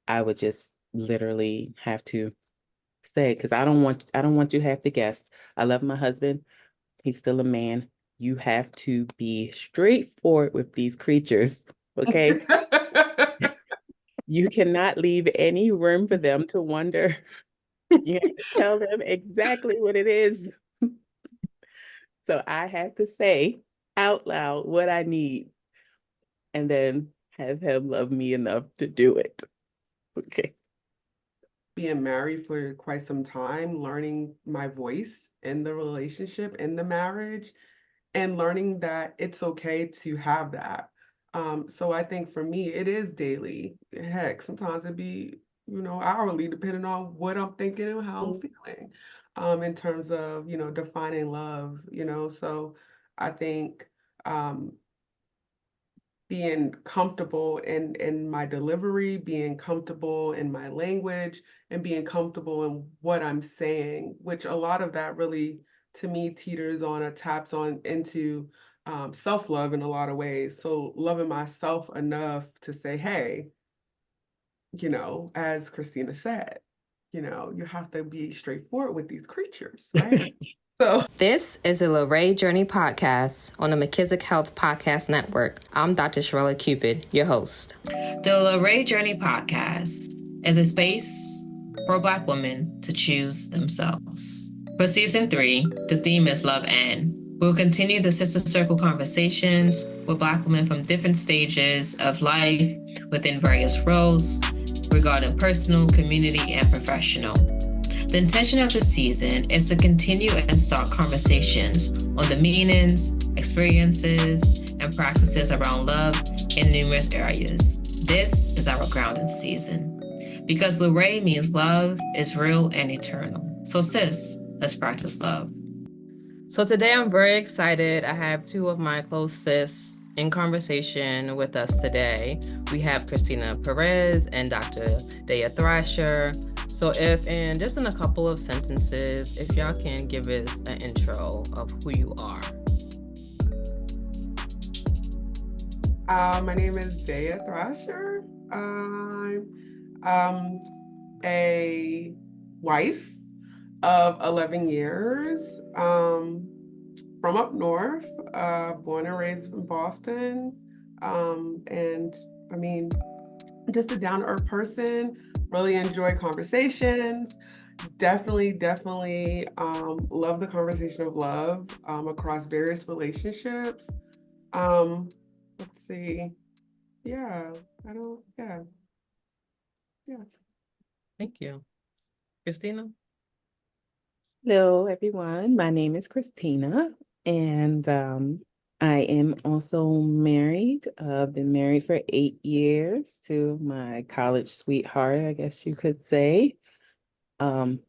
I would just literally have to say, because I don't want you to have to guess. I love my husband. He's still a man. You have to be straightforward with these creatures, okay? You cannot leave any room for them to wonder. You have to tell them exactly what it is. So I have to say out loud what I need and then have him love me enough to do it. Okay. Being married for quite some time, learning my voice in the relationship, in the marriage, and learning that it's okay to have that. So I think for me, it is daily. Heck, sometimes it'd be, hourly, depending on what I'm thinking and how I'm feeling, in terms of, defining love. So I think, um, being comfortable in my delivery, being comfortable in my language, and being comfortable in what I'm saying, which a lot of that really, to me, teeters on or taps on into self-love in a lot of ways. So loving myself enough to say, hey, as Christina said, you have to be straightforward with these creatures, right? So This is the Lirae Journey Podcast on the McKissick Health Podcast Network. I'm Dr. Sharella Cupid, your host. The Lirae Journey Podcast is a space for Black women to choose themselves. For Season 3, the theme is Love and. We'll continue the Sister Circle conversations with Black women from different stages of life within various roles regarding personal, community, and professional. The intention of the season is to continue and start conversations on the meanings, experiences, and practices around love in numerous areas. This is our grounding season. Because Lirae means love is real and eternal. So sis, let's practice love. So today I'm very excited. I have two of my close sis in conversation with us today. We have Cristina Perez and Dr. Daya Thrasher. So if in just in a couple of sentences, if y'all can give us an intro of who you are. my name is Daya Thrasher. I'm a wife of 11 years, from up north, born and raised in Boston. And I mean, just a down to earth person, really enjoy conversations. Definitely love the conversation of love across various relationships. Um, let's see. Yeah, I don't, yeah, yeah. Thank you. Cristina? Hello, everyone. My name is Cristina, and I am also married. I've been married for 8 years to my college sweetheart, I guess you could say. Um,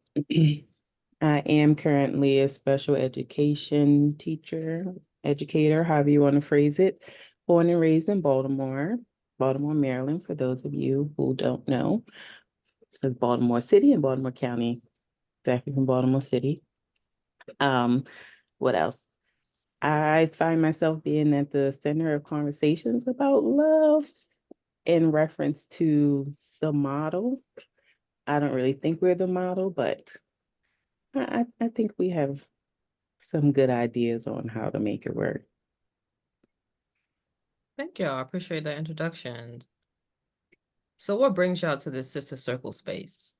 I am currently a special education teacher, educator, however you want to phrase it. Born and raised in Baltimore, Maryland, for those of you who don't know. It's Baltimore City and Baltimore County, exactly from Baltimore City. Um, what else? I find myself being at the center of conversations about love in reference to the model. I don't really think we're the model, but I think we have some good ideas on how to make it work. Thank y'all. I appreciate that introduction. So what brings y'all to this Sister Circle space?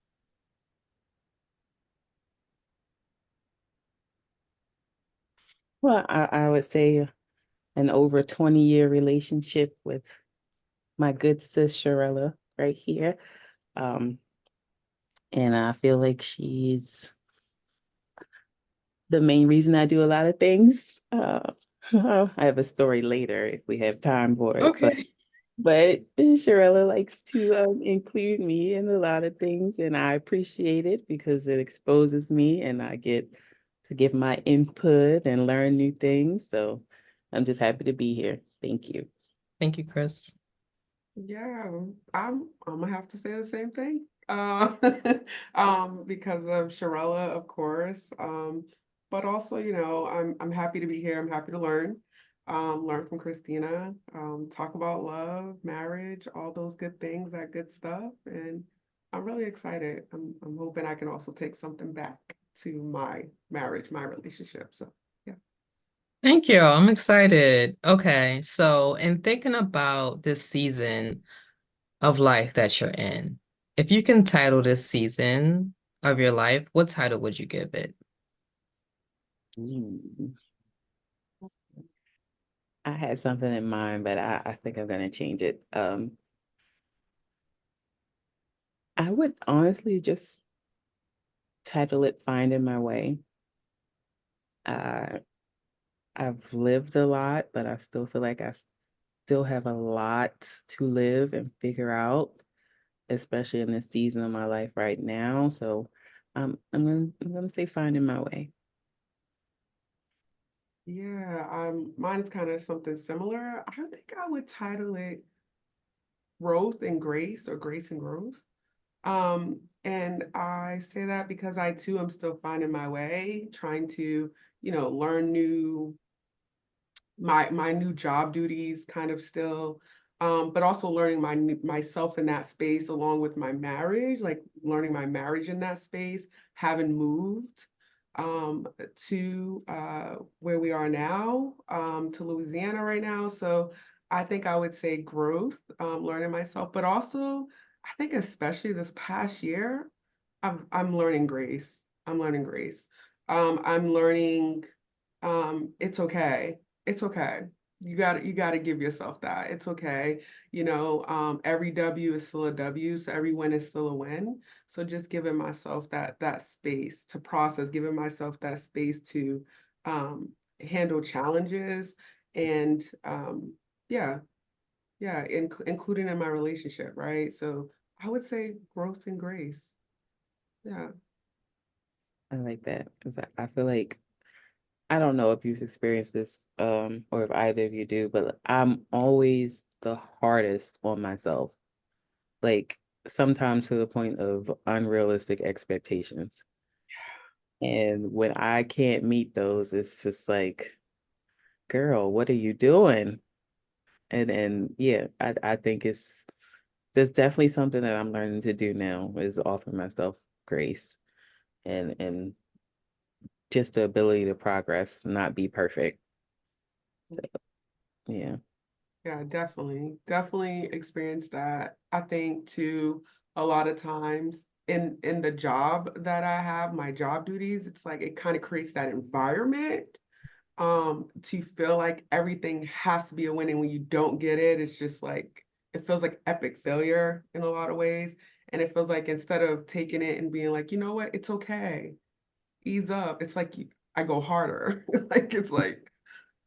Well, I would say an over 20-year relationship with my good sis Sharella right here. Um, and I feel like she's the main reason I do a lot of things. I have a story later if we have time for it, but Sharella likes to include me in a lot of things, and I appreciate it because it exposes me, and I get to give my input and learn new things. So I'm just happy to be here. Thank you. Thank you, Chris. Yeah, I'm gonna have to say the same thing. Because of Sharella, of course. But also, I'm happy to be here. I'm happy to learn. learn from Cristina, talk about love, marriage, all those good things, that good stuff. And I'm really excited. I'm hoping I can also take something back to my marriage, my relationship. So yeah. Thank you. I'm excited. Okay, so in thinking about this season of life that you're in, if you can title this season of your life, what title would you give it? Mm. I had something in mind, but I think I'm gonna change it. I would honestly just title it Finding My Way. Uh, I've lived a lot, but I still feel like I still have a lot to live and figure out, especially in this season of my life right now. So I'm gonna say Finding My Way. Yeah, mine is kind of something similar. I think I would title it Growth and Grace, or Grace and Growth. And I say that because I too am still finding my way, trying to, learn my new job duties kind of still, but also learning myself in that space along with my marriage, like learning my marriage in that space, having moved to where we are now, to Louisiana right now. So I think I would say growth, learning myself, but also I think especially this past year, I'm learning grace. I'm learning grace. I'm learning it's okay. It's okay. You got to give yourself that. It's okay. Every W is still a W, so every win is still a win. So just giving myself that space to process, giving myself that space to handle challenges and yeah, yeah, including in my relationship, right? So I would say growth and grace. Yeah. I like that because I feel like I don't know if you've experienced this, or if either of you do, but I'm always the hardest on myself. Like sometimes to the point of unrealistic expectations. And when I can't meet those, it's just like, girl, what are you doing? And yeah, I think there's definitely something that I'm learning to do now is offer myself grace and just the ability to progress, not be perfect. So, yeah. Yeah, definitely. Definitely experienced that. I think too, a lot of times in the job that I have, my job duties, it's like it kind of creates that environment to feel like everything has to be a win. And when you don't get it, it's just like it feels like epic failure in a lot of ways. And it feels like instead of taking it and being like, you know what, it's okay, ease up, it's like I go harder. Like it's like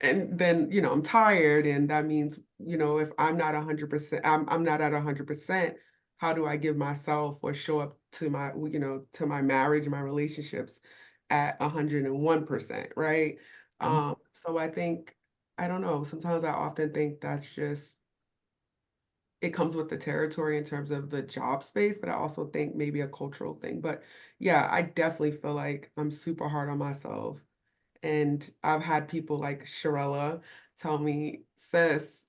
and then I'm tired, and that means if I'm not 100%, I'm not at 100%. How do I give myself or show up to my marriage, my relationships at 101%, right? So I think, I don't know, sometimes I often think that's just, it comes with the territory in terms of the job space, but I also think maybe a cultural thing. But yeah, I definitely feel like I'm super hard on myself, and I've had people like Sharella tell me, sis,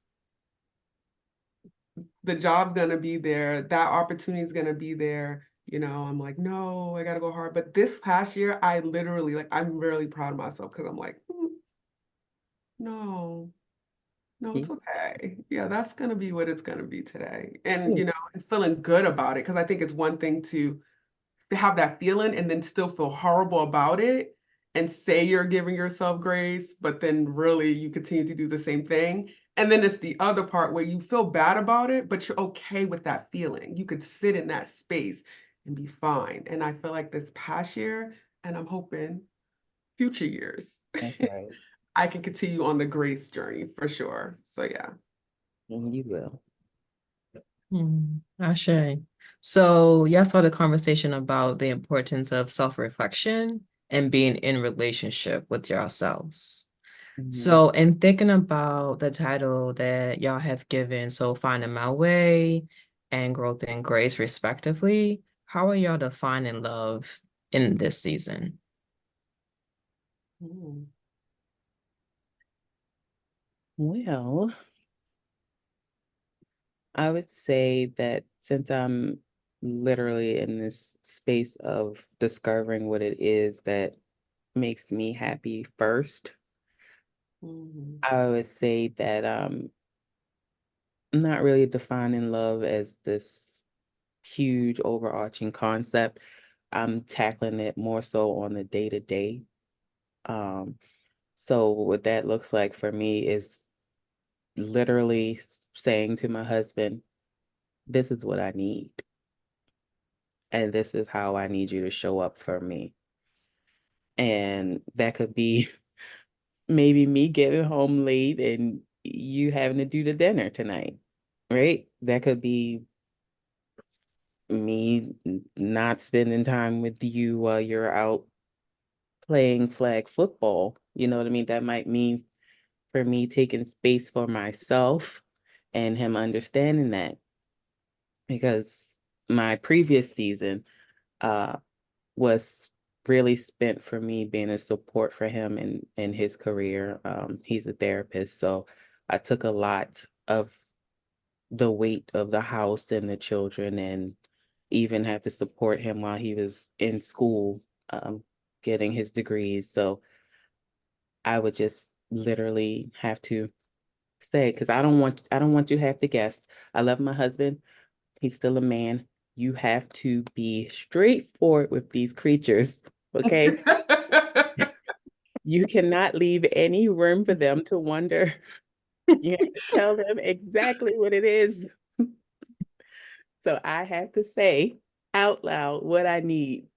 the job's gonna be there, that opportunity is gonna be there. I'm like, no, I gotta go hard. But this past year, I literally, like, I'm really proud of myself because I'm like, no, no, Yeah. it's okay. Yeah, that's gonna be what it's gonna be today. And, Yeah. and feeling good about it, because I think it's one thing to have that feeling and then still feel horrible about it and say you're giving yourself grace, but then really you continue to do the same thing. And then it's the other part where you feel bad about it, but you're okay with that feeling. You could sit in that space and be fine. And I feel like this past year, and I'm hoping future years, That's right. I can continue on the grace journey for sure. So yeah. And you will. Ashe. So y'all saw the conversation about the importance of self-reflection and being in relationship with yourselves. Mhm. So in thinking about the title that y'all have given, so Finding My Way and Growth and Grace respectively, how are y'all defining love in this season? Mm. Well, I would say that since I'm literally in this space of discovering what it is that makes me happy first, Mhm. I would say that I'm not really defining love as this huge overarching concept. I'm tackling it more so on the day to day. Um, so what that looks like for me is literally saying to my husband, this is what I need, and this is how I need you to show up for me. And that could be maybe me getting home late and you having to do the dinner tonight, right? That could be me not spending time with you while you're out playing flag football. You know what I mean? That might mean for me taking space for myself and him understanding that, because my previous season uh was really spent for me being a support for him in his career. He's a therapist, so I took a lot of the weight of the house and the children, and even had to support him while he was in school, getting his degrees. So I would just literally have to say, because I don't want you to have to guess. I love my husband. He's still a man. You have to be straightforward with these creatures, okay? You cannot leave any room for them to wonder. You have to tell them exactly what it is. So I have to say out loud what I need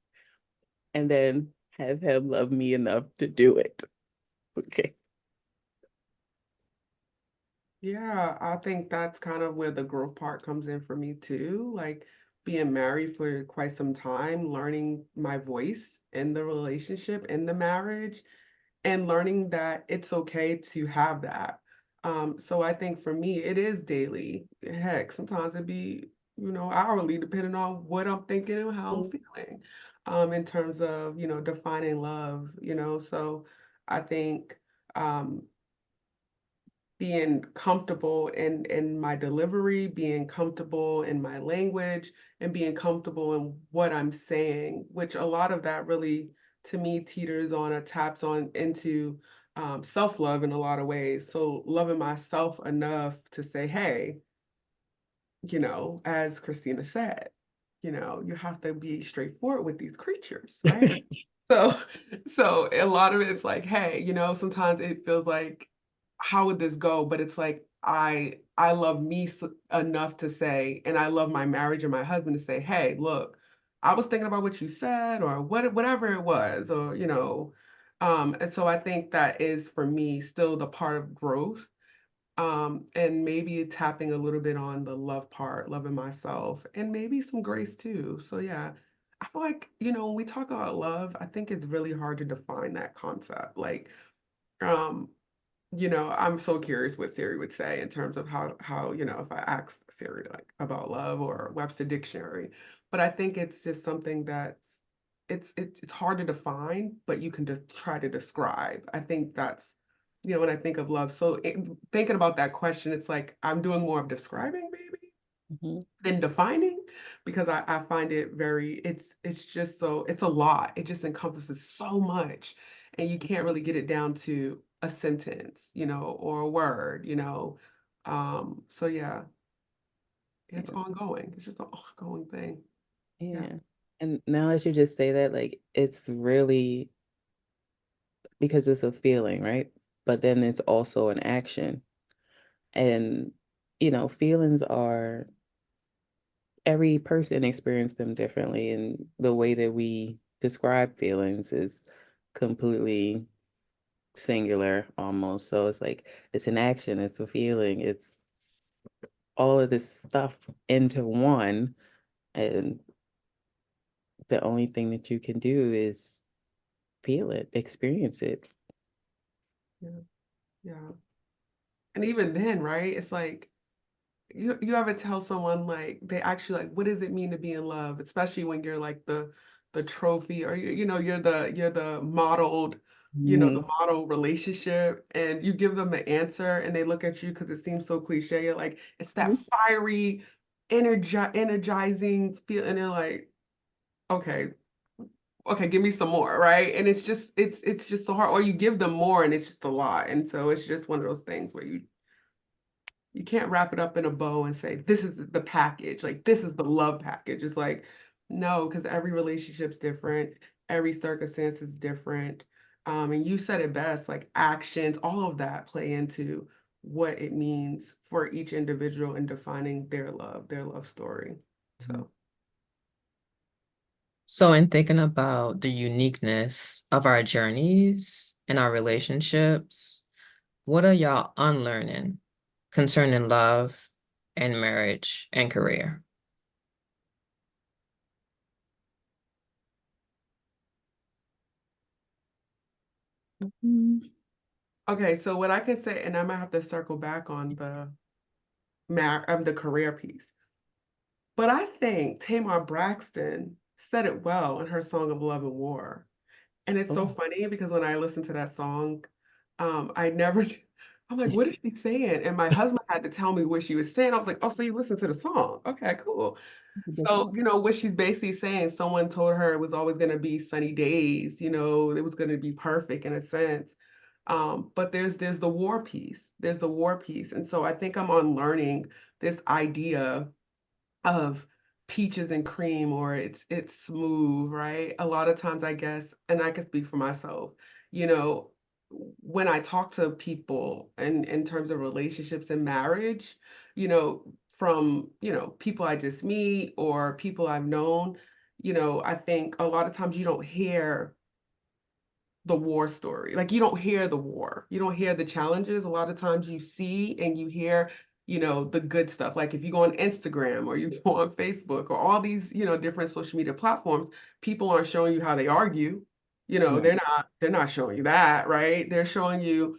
and then have him love me enough to do it. Okay. Yeah, I think that's kind of where the growth part comes in for me too. Like being married for quite some time, learning my voice in the relationship, in the marriage, and learning that it's okay to have that. So I think for me, it is daily. Heck, sometimes it'd be, hourly, depending on what I'm thinking and how I'm feeling, in terms of, defining love, So I think, um, being comfortable in my delivery, being comfortable in my language, and being comfortable in what I'm saying, which a lot of that really, to me, teeters on or taps on into self-love in a lot of ways. So loving myself enough to say, hey, as Christina said, you have to be straightforward with these creatures, right? So, so a lot of it's like, hey, sometimes it feels like, how would this go? But it's like, I love me enough to say, and I love my marriage and my husband to say, hey, look, I was thinking about what you said, or whatever it was, or and so I think that is for me still the part of growth, and maybe tapping a little bit on the love part, loving myself, and maybe some grace too. So yeah, I feel like, when we talk about love, I think it's really hard to define that concept. Like, um, I'm so curious what Siri would say in terms of how, if I asked Siri like about love or Webster Dictionary. But I think it's just something that's it's hard to define, but you can just try to describe. I think that's, when I think of love. So thinking about that question, it's like I'm doing more of describing maybe Mhm. than defining, because I find it very, it's just so, it's a lot. It just encompasses so much, and you can't really get it down to a sentence, or a word, So yeah, it's Yeah. ongoing. It's just an ongoing thing. Yeah. Yeah. And now as you just say that, like it's really because it's a feeling, right? But then it's also an action. And, feelings are every person experiences them differently. And the way that we describe feelings is completely singular almost. So it's like it's an action, it's a feeling, it's all of this stuff into one. And the only thing that you can do is feel it, experience it. Yeah. Yeah. And even then, right? It's like, you ever tell someone like they actually like, what does it mean to be in love, especially when you're like the trophy, or you're the modeled the model relationship, and you give them the answer and they look at you because it seems so cliche. You're like, it's that fiery, energizing feel, and they're like, okay, okay, give me some more, right? And it's just so hard. Or you give them more and it's just a lot. And so it's just one of those things where you can't wrap it up in a bow and say, this is the package, like this is the love package. It's like, no, because every relationship's different, every circumstance is different. And you said it best, like actions, all of that play into what it means for each individual in defining their love story. So, in thinking about the uniqueness of our journeys and our relationships, what are y'all unlearning concerning love and marriage and career? Okay, so what I can say, and I might have to circle back on the career piece, but I think Tamar Braxton said it well in her Song of Love and War. And it's so funny because when I listen to that song, I never, I'm like, what is she saying? And my husband had to tell me what she was saying. I was like, oh, so you listen to the song. Okay, cool. So, what she's basically saying, someone told her it was always going to be sunny days, it was going to be perfect in a sense. But there's the war piece. There's the war piece. And so I think I'm unlearning this idea of peaches and cream, or it's smooth, right? A lot of times I guess, and I can speak for myself, you know, when I talk to people in terms of relationships and marriage, from, people I just meet or people I've known, I think a lot of times you don't hear the war story. Like you don't hear the war. You don't hear the challenges. A lot of times you see and you hear, the good stuff. Like if you go on Instagram or you go on Facebook or all these, different social media platforms, people aren't showing you how they argue. They're not showing you that, right? They're showing you,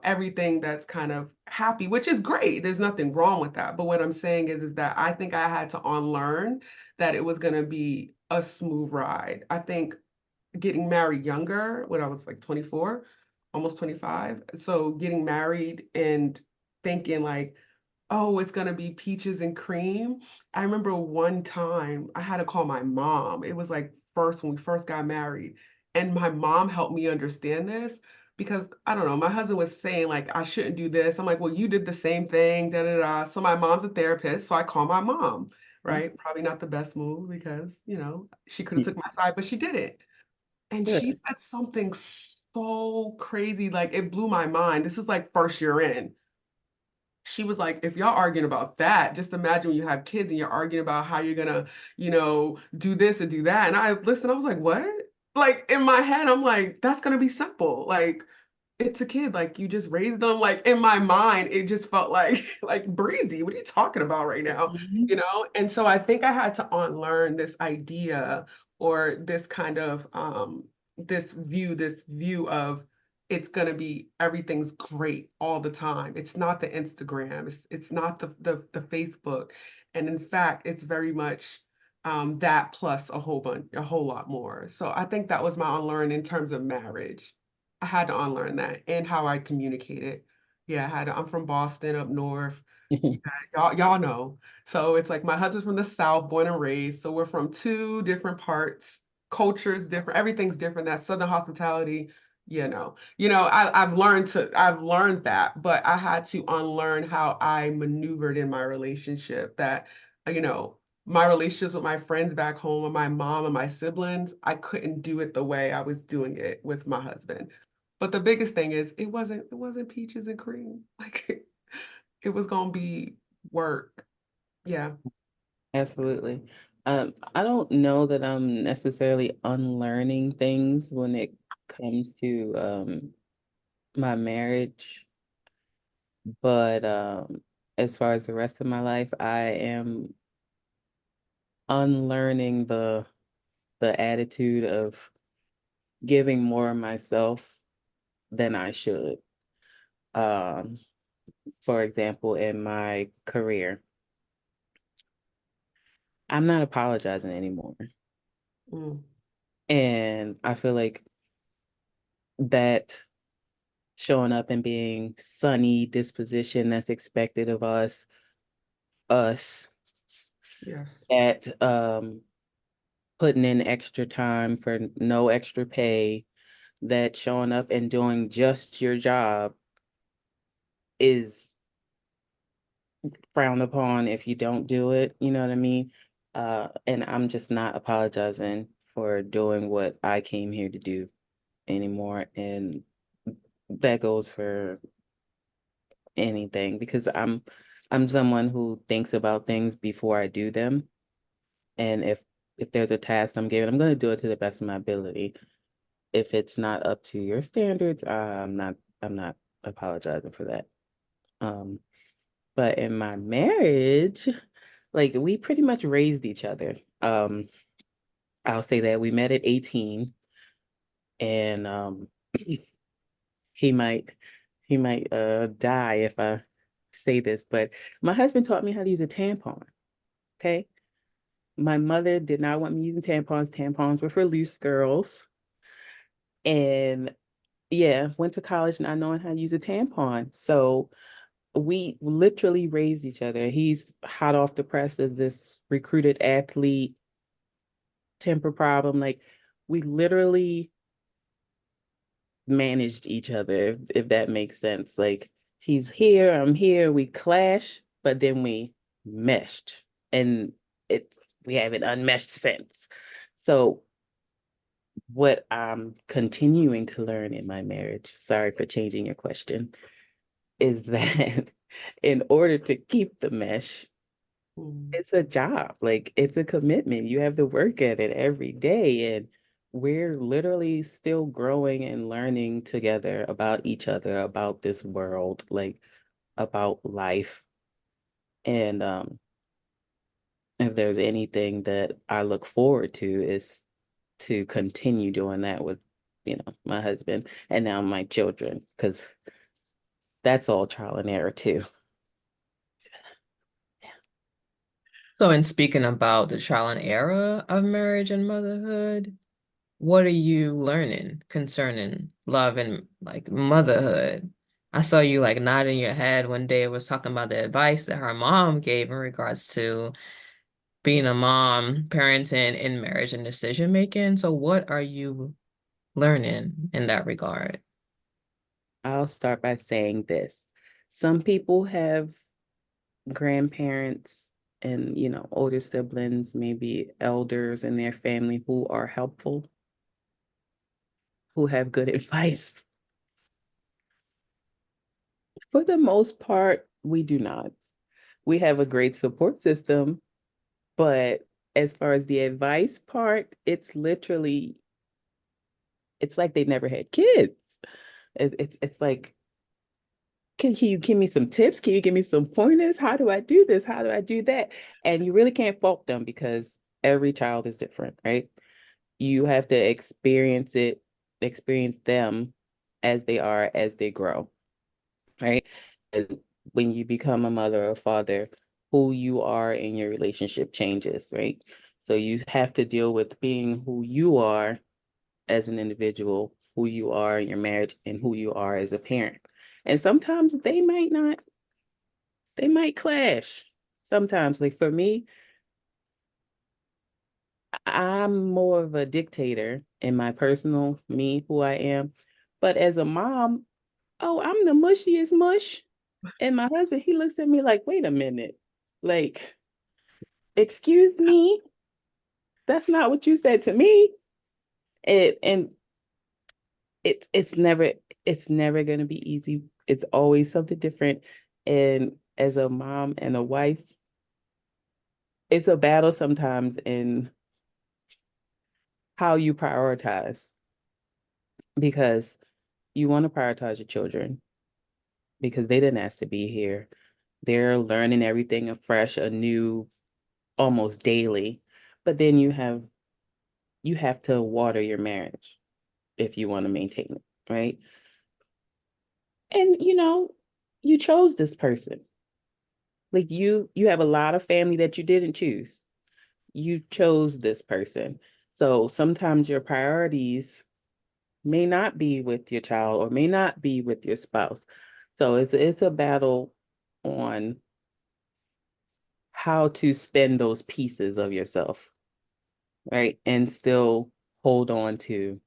everything that's kind of happy, which is great. There's nothing wrong with that. But what I'm saying is that I think I had to unlearn that it was going to be a smooth ride. I think getting married younger when I was like 24, almost 25. So getting married and thinking like, oh, it's gonna be peaches and cream. I remember one time I had to call my mom. It was like first when we first got married, and my mom helped me understand this because I don't know, my husband was saying like I shouldn't do this. I'm like, well, you did the same thing, da da da. So my mom's a therapist, so I call my mom, right? Probably not the best move because, she could have took my side, but she didn't. And she said something so crazy, like it blew my mind. This is like first year in. She was like, if y'all arguing about that, just imagine when you have kids and you're arguing about how you're gonna, do this and do that. And I listened, I was like, what? Like in my head, I'm like, that's gonna be simple. Like it's a kid, like you just raised them. Like in my mind, it just felt like like breezy. What are you talking about right now? And so I think I had to unlearn this idea or this kind of this view of it's gonna be everything's great all the time. It's not the Instagram, it's not the Facebook. And in fact, it's very much that plus a whole lot more. So I think that was my unlearn in terms of marriage. I had to unlearn that and how I communicated. Yeah, I had to, I'm from Boston up north. Yeah, y'all know. So it's like my husband's from the South, born and raised. So we're from two different parts, cultures different, everything's different. That Southern hospitality, I've learned that, but I had to unlearn how I maneuvered in my relationship that, you know, my relationships with my friends back home and my mom and my siblings, I couldn't do it the way I was doing it with my husband. But the biggest thing is it wasn't peaches and cream. Like it was gonna be work. Yeah. Absolutely. I don't know that I'm necessarily unlearning things when it comes to my marriage, but as far as the rest of my life, I am unlearning the attitude of giving more of myself than I should. Um, for example, in my career, I'm not apologizing anymore. Mm. And I feel like that showing up and being sunny disposition that's expected of us, Yes. at putting in extra time for no extra pay, that showing up and doing just your job is frowned upon if you don't do it, you know what I mean? And I'm just not apologizing for doing what I came here to do anymore. And that goes for anything because I'm someone who thinks about things before I do them. And if there's a task I'm given, I'm going to do it to the best of my ability. If it's not up to your standards, I'm not apologizing for that. Um, but in my marriage, like we pretty much raised each other. I'll say that we met at 18 and he might he might die if I say this, but my husband taught me how to use a tampon. Okay. My mother did not want me using tampons. Tampons were for loose girls. And yeah, went to college not knowing how to use a tampon. So we literally raised each other. He's hot off the press as this recruited athlete, temper problem. Like we literally managed each other, if that makes sense. Like he's here, I'm here, we clash, but then we meshed. And it's we haven't unmeshed since. So what I'm continuing to learn in my marriage, sorry for changing your question, is that in order to keep the mesh, it's a job. Like it's a commitment. You have to work at it every day. And we're literally still growing and learning together about each other, about this world, like about life. And if there's anything that I look forward to is to continue doing that with, my husband and now my children, because that's all trial and error too. So, in speaking about the trial and error of marriage and motherhood, what are you learning concerning love and like motherhood? I saw you like nodding your head when Daya was talking about the advice that her mom gave in regards to being a mom, parenting in marriage and decision making. So, what are you learning in that regard? I'll start by saying this. Some people have grandparents and, older siblings, maybe elders in their family who are helpful, who have good advice. For the most part, we do not. We have a great support system, but as far as the advice part, it's like they never had kids. It's like, can you give me some tips? Can you give me some pointers? How do I do this? How do I do that? And you really can't fault them because every child is different, right? You have to experience them as they are, as they grow, right? And when you become a mother or father, who you are in your relationship changes, right? So you have to deal with being who you are as an individual, who you are in your marriage, and who you are as a parent. And sometimes they might clash. Sometimes, like for me, I'm more of a dictator in my personal me, who I am. But as a mom, oh, I'm the mushiest mush. And my husband, he looks at me like, wait a minute. Like, excuse me, that's not what you said to me. And it's never gonna be easy. It's always something different. And as a mom and a wife, it's a battle sometimes in how you prioritize because you want to prioritize your children because they didn't ask to be here. They're learning everything afresh, anew, almost daily. But then you have to water your marriage if you want to maintain it, right? And you chose this person. Like you have a lot of family that you didn't choose. You chose this person. So sometimes your priorities may not be with your child or may not be with your spouse. So it's a battle on how to spend those pieces of yourself, right? And still hold on to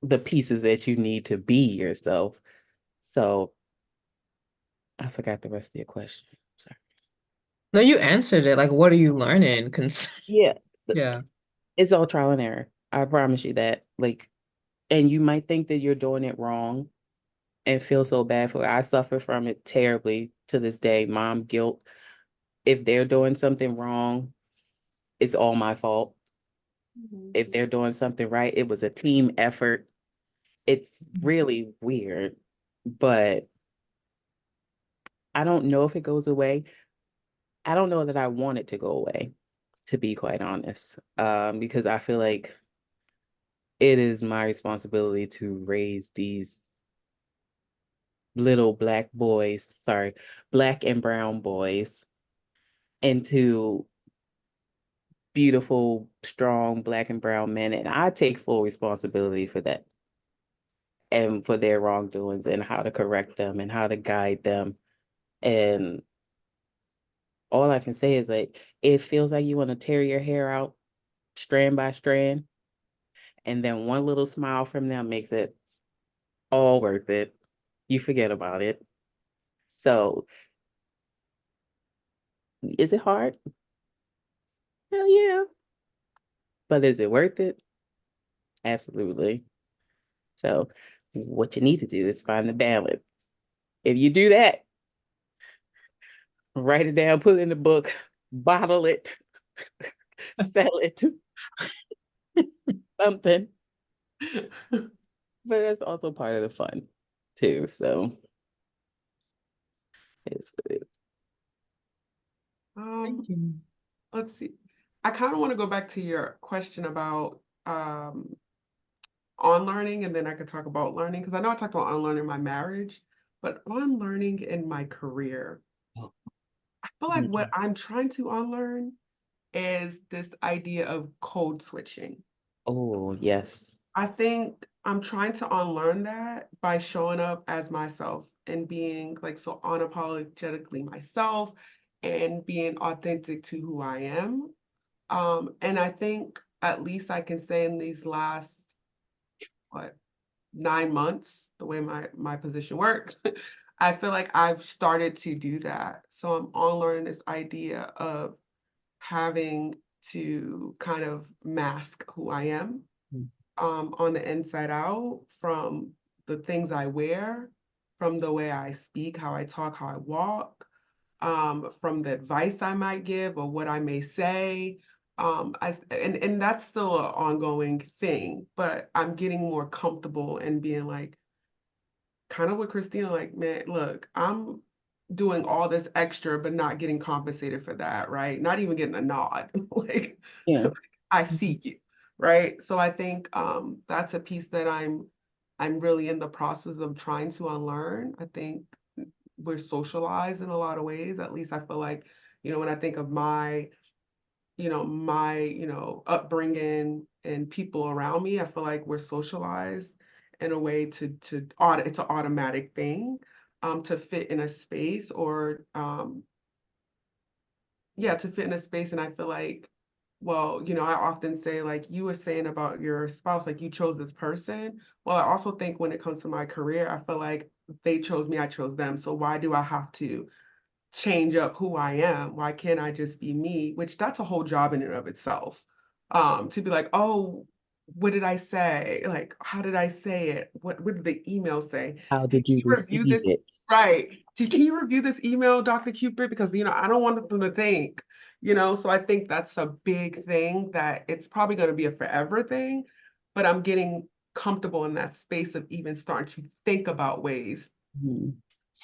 the pieces that you need to be yourself. So I forgot the rest of your question. Sorry. No, you answered it. Like, what are you learning? Yeah. So Yeah. it's all trial and error. I promise you that. Like, and you might think that you're doing it wrong and feel so bad for it. I suffer from it terribly to this day. Mom guilt. If they're doing something wrong, it's all my fault. If they're doing something right, it was a team effort. It's really weird, but I don't know if it goes away. I don't know that I want it to go away, to be quite honest, because I feel like it is my responsibility to raise these little black boys, sorry, black and brown boys into beautiful, strong black and brown men. And I take full responsibility for that and for their wrongdoings and how to correct them and how to guide them. And all I can say is like, it feels like you want to tear your hair out strand by strand. And then one little smile from them makes it all worth it. You forget about it. So is it hard? Hell yeah. But is it worth it? Absolutely. So what you need to do is find the balance. If you do that, write it down, put it in the book, bottle it, sell it, something. But that's also part of the fun too. So it's what it is. Thank you. Let's see. I kind of want to go back to your question about unlearning, and then I could talk about learning, because I know I talked about unlearning my marriage, but unlearning in my career. Oh, I feel like what I'm trying to unlearn is this idea of code switching. oh, yes. I think I'm trying to unlearn that by showing up as myself and being like so unapologetically myself and being authentic to who I am. And I think at least I can say in these last, what, 9 months, the way my position works, I feel like I've started to do that. So I'm unlearning this idea of having to kind of mask who I am on the inside out, from the things I wear, from the way I speak, how I talk, how I walk, from the advice I might give or what I may say. And that's still an ongoing thing, but I'm getting more comfortable and being like, kind of with Cristina, like, man, look, I'm doing all this extra, but not getting compensated for that, right? Not even getting a nod. Like, Yeah. I see you, right? So I think that's a piece that I'm really in the process of trying to unlearn. I think we're socialized in a lot of ways. At least I feel like, when I think of my upbringing and people around me, I feel like we're socialized in a way it's an automatic thing to fit in a space, or yeah, to fit in a space. And I feel like, well, I often say, like you were saying about your spouse, like you chose this person. Well, I also think when it comes to my career, I feel like they chose me, I chose them. So why do I have to change up who I am? Why can't I just be me? Which that's a whole job in and of itself. To be like, oh, what did I say? Like, how did I say it? What did the email say? How Hey, did can you you review receive this? it? Right. Can you review this email, Dr. Cupid? Because I don't want them to think, so I think that's a big thing that it's probably going to be a forever thing, but I'm getting comfortable in that space of even starting to think about ways Mhm.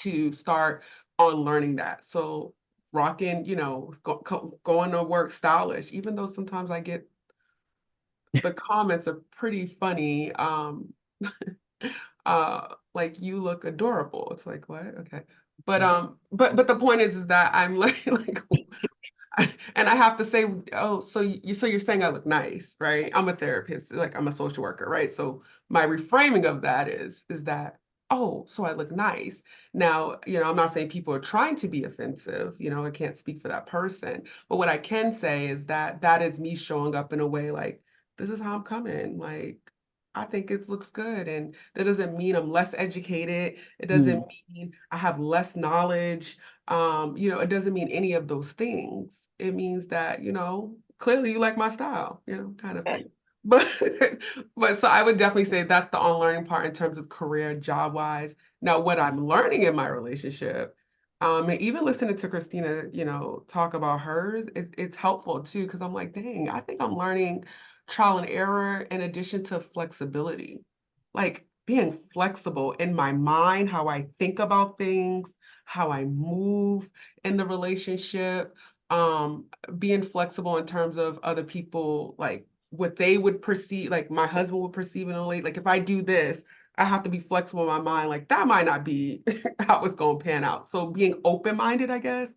to start on learning that. So rocking, going to work stylish, even though sometimes I get the comments are pretty funny. Like, you look adorable. It's like, what? Okay. But the point is that I'm like And I have to say, oh, so you're saying I look nice, right? I'm a therapist, like I'm a social worker, right? So my reframing of that is that, oh, so I look nice. Now, I'm not saying people are trying to be offensive, I can't speak for that person. But what I can say is that that is me showing up in a way like, this is how I'm coming. Like, I think it looks good. And that doesn't mean I'm less educated. It doesn't mean I have less knowledge. It doesn't mean any of those things. It means that, clearly you like my style, kind of thing. But but so I would definitely say that's the unlearning part in terms of career, job wise. Now, what I'm learning in my relationship, and even listening to Christina, talk about hers, it's helpful too, because I'm like, dang, I think I'm learning trial and error in addition to flexibility. Like being flexible in my mind, how I think about things, how I move in the relationship, um, being flexible in terms of other people, like what they would perceive, like my husband would perceive in a way, like if I do this, I have to be flexible in my mind, like that might not be how it's going to pan out. So being open-minded, I guess,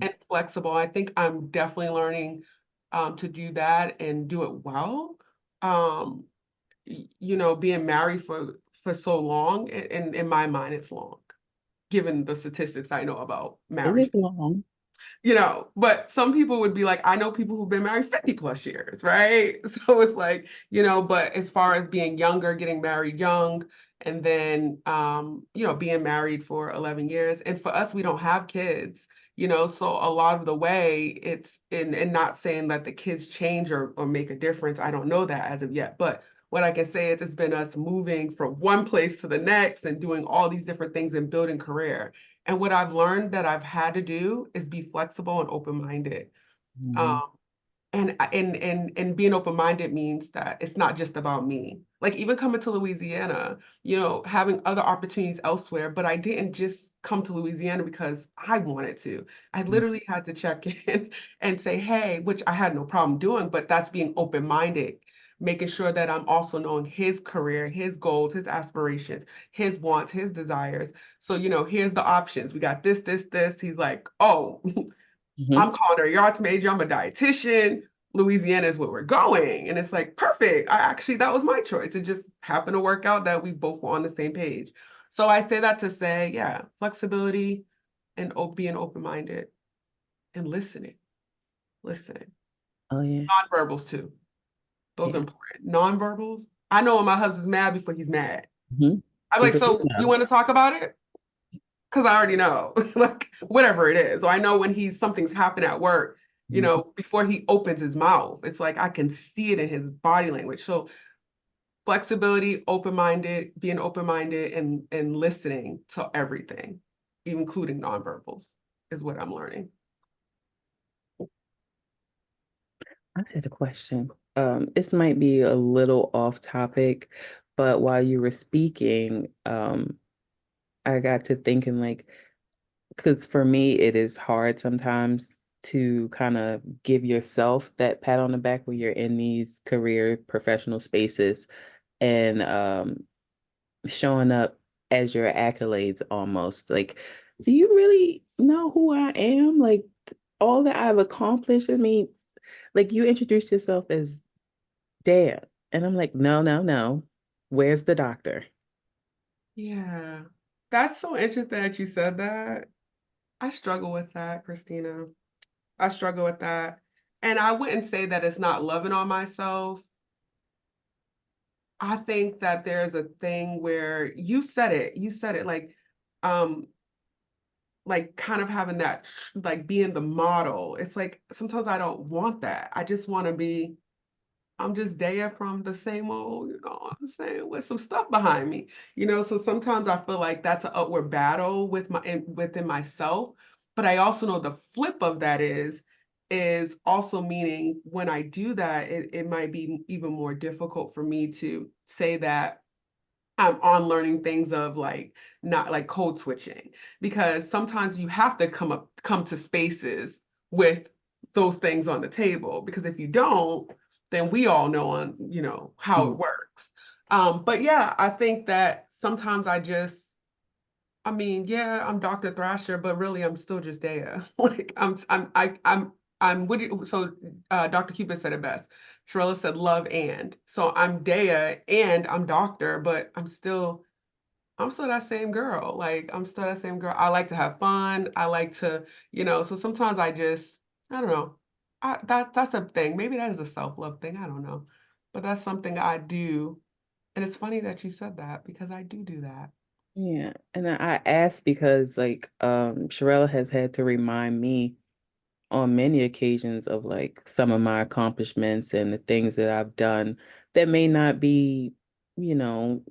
and flexible, I think I'm definitely learning to do that and do it well. Um, Being married for so long, and in my mind, it's long, given the statistics I know about Is marriage. it long? But some people would be like, I know people who've been married 50 plus years, right? So it's like, but as far as being younger, getting married young, and then, being married for 11 years. And for us, we don't have kids, so a lot of the way it's and not saying that the kids change or make a difference. I don't know that as of yet, but what I can say is it's been us moving from one place to the next and doing all these different things and building career. And what I've learned that I've had to do is be flexible and open-minded. Mhm. Um, and being open-minded means that it's not just about me. Like even coming to Louisiana, having other opportunities elsewhere, but I didn't just come to Louisiana because I wanted to. I literally had to check in and say, hey, which I had no problem doing, but that's being open-minded, making sure that I'm also knowing his career, his goals, his aspirations, his wants, his desires. So, here's the options. We got this, this, this. He's like, oh, Mhm. I'm calling her a arts major. I'm a dietitian. Louisiana is where we're going. And it's like, perfect. That was my choice. It just happened to work out that we both were on the same page. So I say that to say, yeah, flexibility and being open-minded and listening. Oh yeah. Nonverbals too. Those are Yeah. important. Nonverbals. I know when my husband's mad before he's mad. Mhm. I'm like, Because you so you know. want to talk about it? Because I already know, like whatever it is. So I know when something's happened at work, Mhm. before he opens his mouth, it's like I can see it in his body language. So flexibility, being open-minded and listening to everything, including nonverbals, is what I'm learning. I had a question. This might be a little off topic, but while you were speaking, I got to thinking like, because for me, it is hard sometimes to kind of give yourself that pat on the back when you're in these career professional spaces and showing up as your accolades almost. Like, do you really know who I am? Like, all that I've accomplished. I mean, like, you introduced yourself as Daya. And I'm like, no, no, no. Where's the doctor? Yeah, that's so interesting that you said that. I struggle with that, Christina. I struggle with that. And I wouldn't say that it's not loving on myself. I think that there's a thing where you said it um like kind of having that like being the model. It's like sometimes I don't want that. I just want to be I'm just Daya from the same old, I'm saying, with some stuff behind me, so sometimes I feel like that's an upward battle within myself. But I also know the flip of that is also meaning when I do that, it might be even more difficult for me to say that I'm on learning things of like not like code switching, because sometimes you have to come to spaces with those things on the table, because if you don't, then we all know how it Mm. works. But yeah, I think that sometimes I mean, yeah, I'm Dr. Thrasher, but really I'm still just Daya. Like I'm Dr. Cupid said it best. Sharella said love and. So I'm Daya and I'm doctor, but I'm still that same girl. Like I'm still that same girl. I like to have fun. I like to, so sometimes I don't know. That's a thing. Maybe that is a self-love thing. I don't know. But that's something I do. And it's funny that you said that because I do that. Yeah. And I asked because like Sharella has had to remind me on many occasions of like some of my accomplishments and the things that I've done that may not be, you know,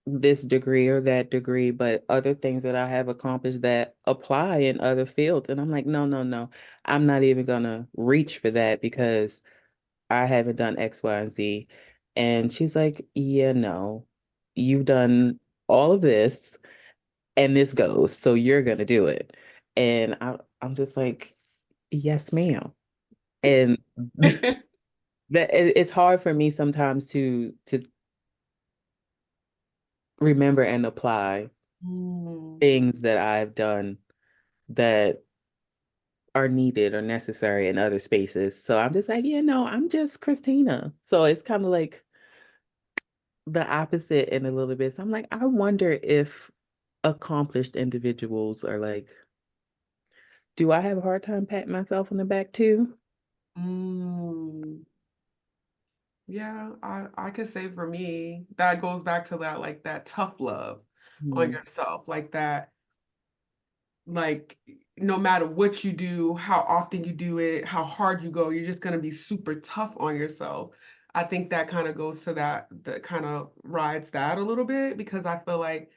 this degree or that degree, but other things that I have accomplished that apply in other fields. And I'm like, no, no, no, I'm not even gonna reach for that because I haven't done X, Y, and Z. And she's like, yeah, no, you've done all of this and this goes, so you're gonna do it. And I'm just like, yes, ma'am. And it's hard for me sometimes to remember and apply Mm. things that I've done that are needed or necessary in other spaces. So I'm just like, yeah, no, I'm just Christina. So it's kind of like the opposite in a little bit. So I'm like, I wonder if accomplished individuals are like, do I have a hard time patting myself on the back too? Mm. Yeah, I could say for me, that goes back to that like that tough love on Mm, yourself, like that, like no matter what you do, how often you do it, how hard you go, you're just gonna be super tough on yourself. I think that kind of goes to that kind of rides that a little bit because I feel like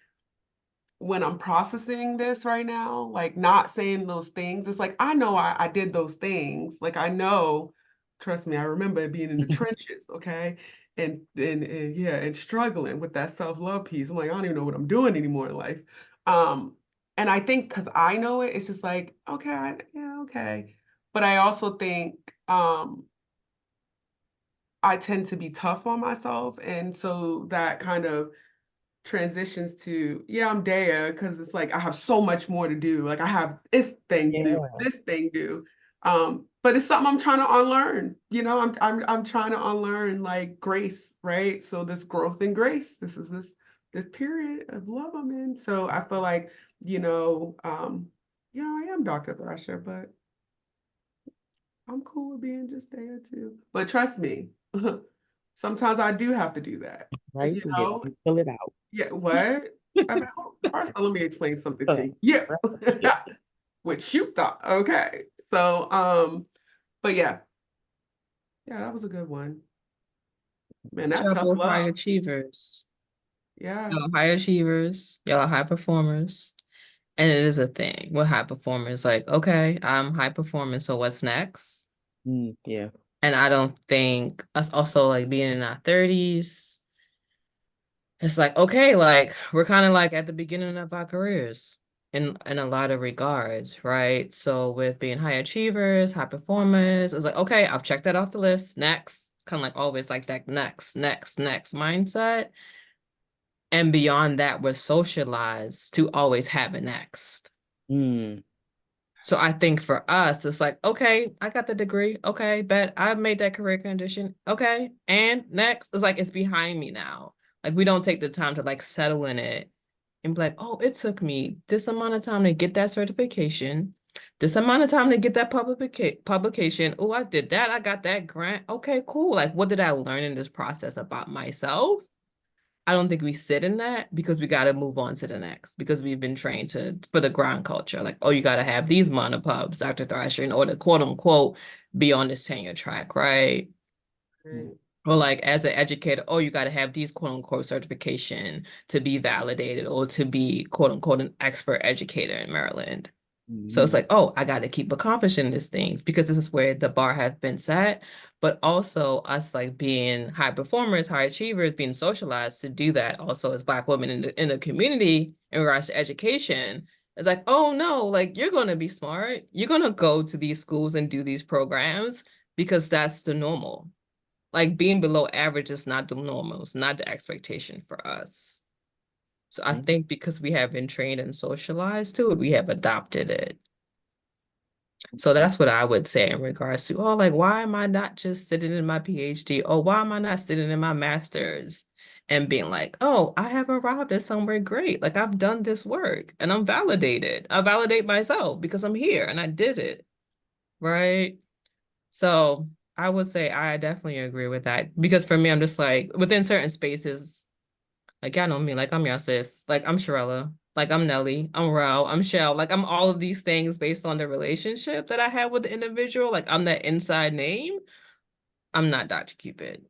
when I'm processing this right now, like not saying those things, it's like I know I did those things. Like I know, trust me, I remember being in the trenches, okay? And yeah, and struggling with that self-love piece. I'm like, I don't even know what I'm doing anymore in life. Um, and I think because I know it, it's just like, okay, yeah, okay. But I also think I tend to be tough on myself. And so that kind of transitions to yeah, I'm Daya because it's like I have so much more to do. Like I have yeah. this thing due. But it's something I'm trying to unlearn. I'm trying to unlearn like grace, right? So this growth in grace. This period of love I'm in. So I feel like, I am Dr. Thrasher, but I'm cool with being just Daya too. But trust me, sometimes I do have to do that. Right You there. know, Pull it out. yeah, what? First, let me explain something to Uh, you. Yeah, right there. which you thought. Okay. So, but yeah, yeah, that was a good one. Man, that tough Trouble with high love. achievers. Yeah. Y'all are high achievers. Y'all are high performers. And it is a thing with high performers. Like, okay, I'm high performing, so what's next? Yeah. And I don't think us also like being in our 30s, it's like, okay, like we're kind of like at the beginning of our careers in a lot of regards, right? So with being high achievers, high performers, it's like, okay, I've checked that off the list. Next. It's kind of like always like that next mindset. And beyond that, we're socialized to always have a next. Mm. So I think for us, it's like, okay, I got the degree. Okay, bet I've made that career condition. Okay. And next, it's like it's behind me now. Like we don't take the time to like settle in it and be like, oh, it took me this amount of time to get that certification, this amount of time to get that publication. Oh, I did that. I got that grant. Okay, cool. Like, what did I learn in this process about myself? I don't think we sit in that because we got to move on to the next because we've been trained to for the grind culture. Like, oh, you got to have these monopubs, Dr. Thrasher, in order to quote unquote be on this tenure track, right? Right. Or like as an educator, oh, you got to have these quote unquote certification to be validated or to be quote unquote an expert educator in Maryland. So it's Mm. like, oh, I got to keep accomplishing these things because this is where the bar has been set. But also us like being high performers, high achievers, being socialized to do that also as Black women in the community in regards to education. It's like, oh no, like you're going to be smart. You're going to go to these schools and do these programs because that's the normal. Like being below average is not the normal. It's not the expectation for us. So I Yeah. think because we have been trained and socialized to it, we have adopted it. So that's what I would say in regards to, oh, like, why am I not just sitting in my PhD? Or why am I not sitting in my master's and being like, oh, I have arrived at somewhere great. Like, I've done this work and I'm validated. I validate myself because I'm here and I did it. Right. So I would say I definitely agree with that because for me, I'm just like within certain spaces, like y'all know me, like I'm your sis, like I'm Sharella, like I'm Nelly, I'm Rao, I'm Shell, like I'm all of these things based on the relationship that I have with the individual. Like I'm that inside name. I'm not Dr. Cupid.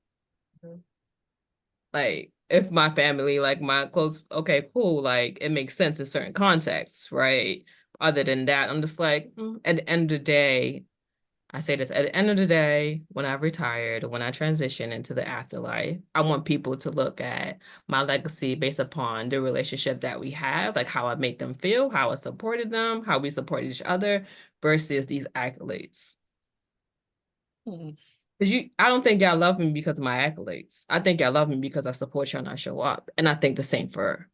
Like if my family, like my close, okay, cool, like it makes sense in certain contexts, right? Other than that, I'm just like, at the end of the day, I say this at the end of the day, when I retired, when I transition into the afterlife, I want people to look at my legacy based upon the relationship that we have, like how I make them feel, how I supported them, how we support each other versus these accolades. Mm. Because I don't think y'all love me because of my accolades. I think y'all love me because I support you and I show up. And I think the same for,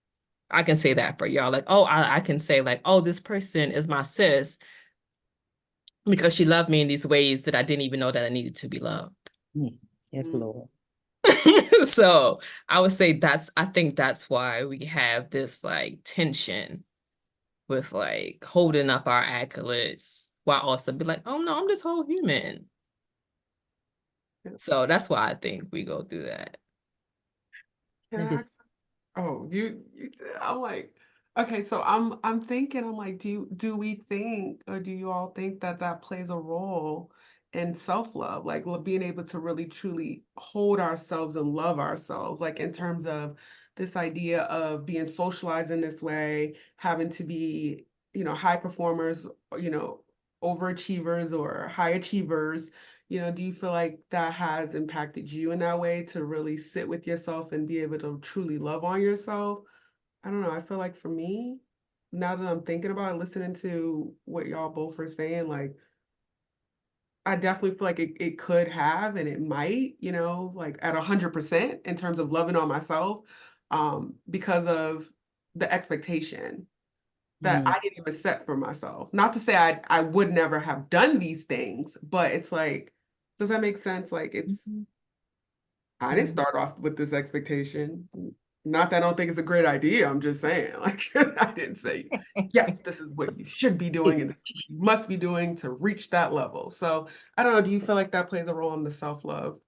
I can say that for y'all. Like, oh, I can say like, oh, this person is my sis because she loved me in these ways that I didn't even know that I needed to be loved. Yes, Lord. So I would say I think that's why we have this like tension with like holding up our accolades while also be like, oh no, I'm this whole human. So that's why I think we go through that. Can I I just ask? Oh, I'm like, okay, so I'm thinking, I'm like, do we think, or do you all think that that plays a role in self-love, like being able to really truly hold ourselves and love ourselves, like in terms of this idea of being socialized in this way, having to be, high performers, overachievers or high achievers. Do you feel like that has impacted you in that way to really sit with yourself and be able to truly love on yourself? I don't know. I feel like for me, now that I'm thinking about it, listening to what y'all both are saying, like I definitely feel like it could have and it might, like at 100% in terms of loving on myself, because of the expectation that mm, I didn't even set for myself. Not to say I would never have done these things, but it's like, does that make sense? Like mhm, I didn't mhm. start off with this expectation. Not that I don't think it's a great idea. I'm just saying, like, I didn't say, yes, this is what you should be doing and this is what you must be doing to reach that level. So I don't know. Do you feel like that plays a role in the self-love?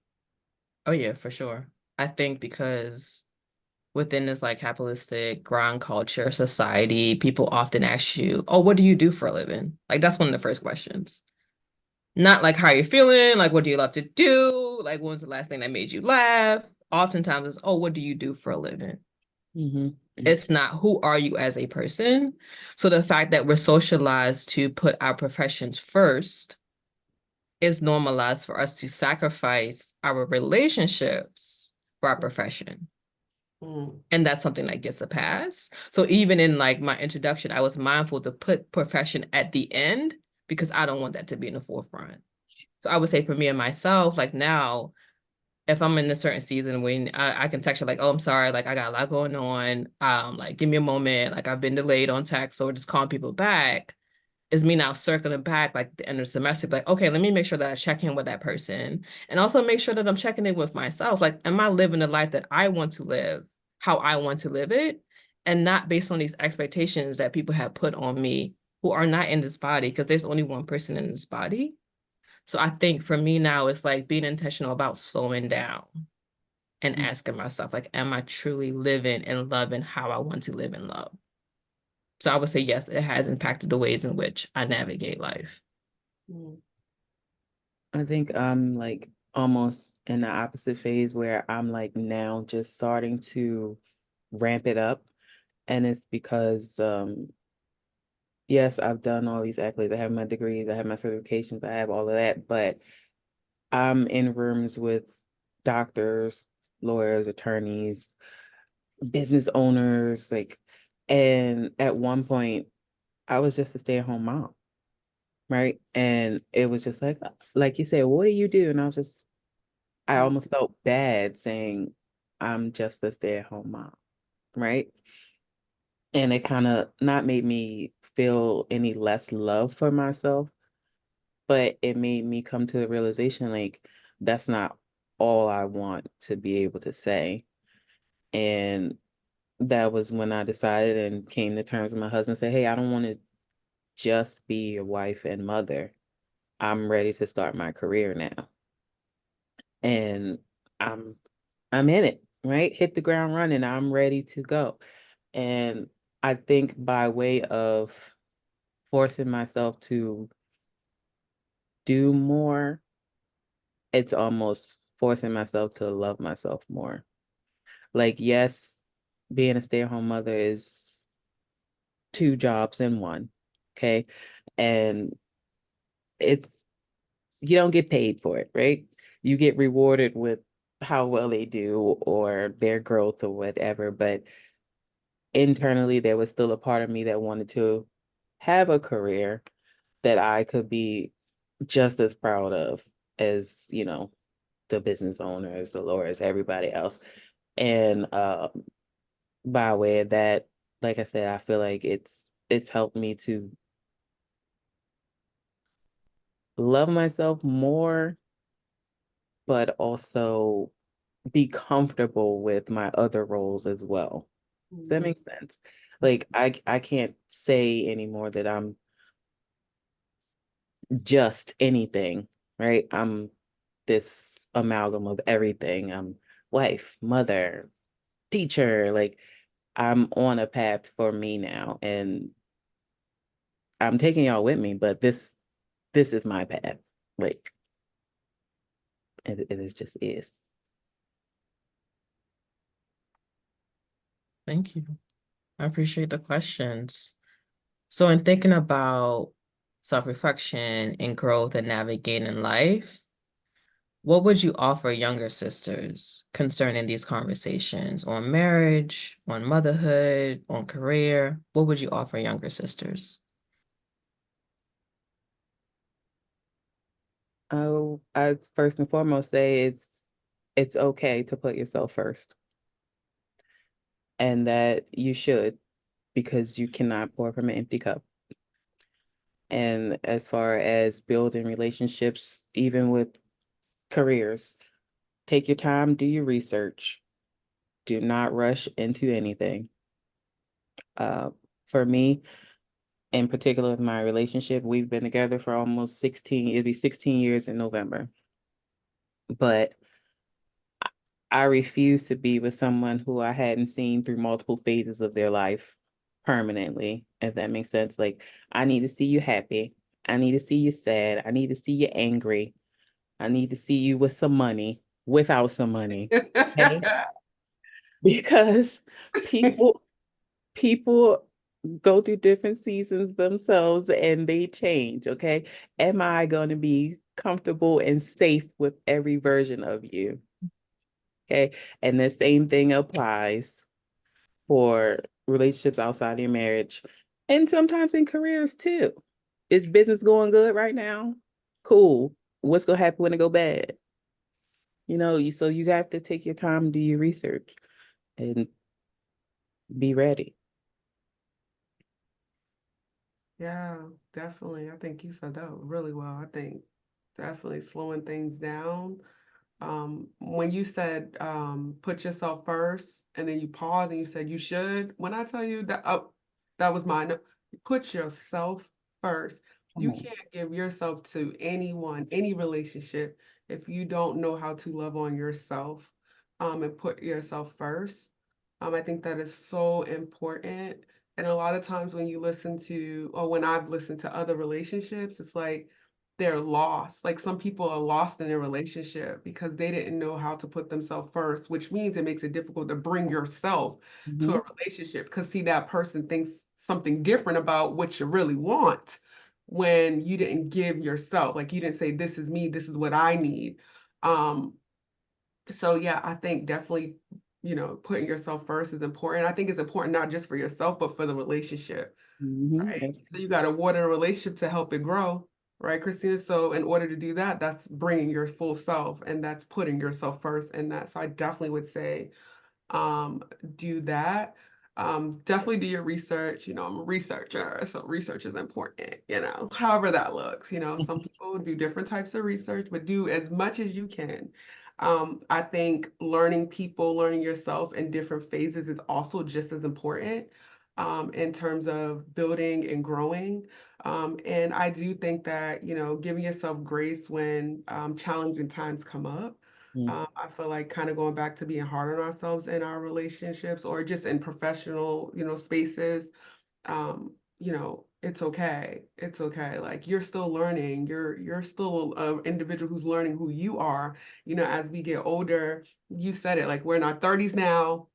Oh yeah, for sure. I think because within this like capitalistic grind culture society, people often ask you, oh, what do you do for a living? Like that's one of the first questions. Not like how you're feeling, like what do you love to do? Like when's the last thing that made you laugh? Oftentimes it's, oh, what do you do for a living? Mhm. It's not who are you as a person. So the fact that we're socialized to put our professions first is normalized for us to sacrifice our relationships for our profession. Mm, And that's something that gets a pass. So even in like my introduction, I was mindful to put profession at the end because I don't want that to be in the forefront. So I would say for me and myself, like now, if I'm in a certain season when I can text you like, oh, I'm sorry, like I got a lot going on. Like give me a moment. Like I've been delayed on text or just calling people back is me now circling back like the end of the semester, like, okay, let me make sure that I check in with that person and also make sure that I'm checking in with myself. Like, am I living the life that I want to live, how I want to live it, and not based on these expectations that people have put on me who are not in this body, because there's only one person in this body. So I think for me now, it's like being intentional about slowing down and asking myself, like, am I truly living and loving how I want to live and love? So I would say, yes, it has impacted the ways in which I navigate life. mm, I think I'm like almost in the opposite phase where I'm like now just starting to ramp it up. And it's because yes, I've done all these accolades. I have my degrees, I have my certifications, I have all of that, but I'm in rooms with doctors, lawyers, attorneys, business owners, like, and at one point I was just a stay-at-home mom, right? And it was just like you said, what do you do? And I mm, almost felt bad saying I'm just a stay-at-home mom, right? And it kind of not made me feel any less love for myself, but it made me come to the realization like that's not all I want to be able to say. And that was when I decided and came to terms with my husband, say, hey, I don't want to just be a wife and mother. I'm ready to start my career now. And I'm I'm in it, right? Hit the ground running. I'm ready to go. And I think by way of forcing myself to do more, it's almost forcing myself to love myself more. Like, yes, being a stay-at-home mother is two jobs in one. Okay. And it's, you don't get paid for it, right? You get rewarded with how well they do or their growth or whatever. But internally, there was still a part of me that wanted to have a career that I could be just as proud of as, the business owners, the lawyers, everybody else. And by way of that, like I said, I feel like it's helped me to love myself more, but also be comfortable with my other roles as well. Does that make sense? Like I can't say anymore that I'm just anything, right? I'm this amalgam of everything. I'm wife, mother, teacher, like I'm on a path for me now and I'm taking y'all with me, but this is my path. Like it is just is. Thank you. I appreciate the questions. So in thinking about self-reflection and growth and navigating life, what would you offer younger sisters concerning these conversations on marriage, on motherhood, on career? What would you offer younger sisters? Oh, I'd first and foremost say it's okay to put yourself first and that you should because you cannot pour from an empty cup. And as far as building relationships, even with careers, take your time, do your research. Do not rush into anything. Uh, for me, in particular with my relationship, we've been together for almost 16, it'll be 16 years in November. But I refuse to be with someone who I hadn't seen through multiple phases of their life permanently, if that makes sense. Like, I need to see you happy. I need to see you sad. I need to see you angry. I need to see you with some money, without some money. Okay? Because people people go through different seasons themselves and they change, okay? Am I going to be comfortable and safe with every version of you? Okay? And the same thing applies for relationships outside your marriage and sometimes in careers too. Is business going good right now? Cool. What's going to happen when it go bad? So you have to take your time, do your research and be ready. Yeah, definitely. I think you said that really well. I think definitely slowing things down. When you said put yourself first and then you pause and you said you should, when I tell you that that was mine. No, put yourself first. Come You on. can't give yourself to anyone, any relationship, if you don't know how to love on yourself and put yourself first. I think that is so important. And a lot of times when you listen to, or when I've listened to other relationships, it's like they're lost. Like some people are lost in their relationship because they didn't know how to put themselves first, which means it makes it difficult to bring yourself to Mhm. a relationship because see, that person thinks something different about what you really want when you didn't give yourself, like you didn't say, this is me, this is what I need. Um, so yeah, I think definitely, putting yourself first is important. I think it's important not just for yourself, but for the relationship, right? So you got to water a relationship to help it grow, right, Christina? So in order to do that, that's bringing your full self and that's putting yourself first in that. So I definitely would say, do that. Definitely do your research. I'm a researcher, so research is important, however that looks. Some people do different types of research, but do as much as you can. I think learning people, learning yourself in different phases is also just as important in terms of building and growing. And I do think that, giving yourself grace when challenging times come up. I feel like kind of going back to being hard on ourselves in our relationships or just in professional, spaces. It's okay. It's okay. Like you're still learning. You're still an individual who's learning who you are. As we get older, you said it, like we're in our 30s now,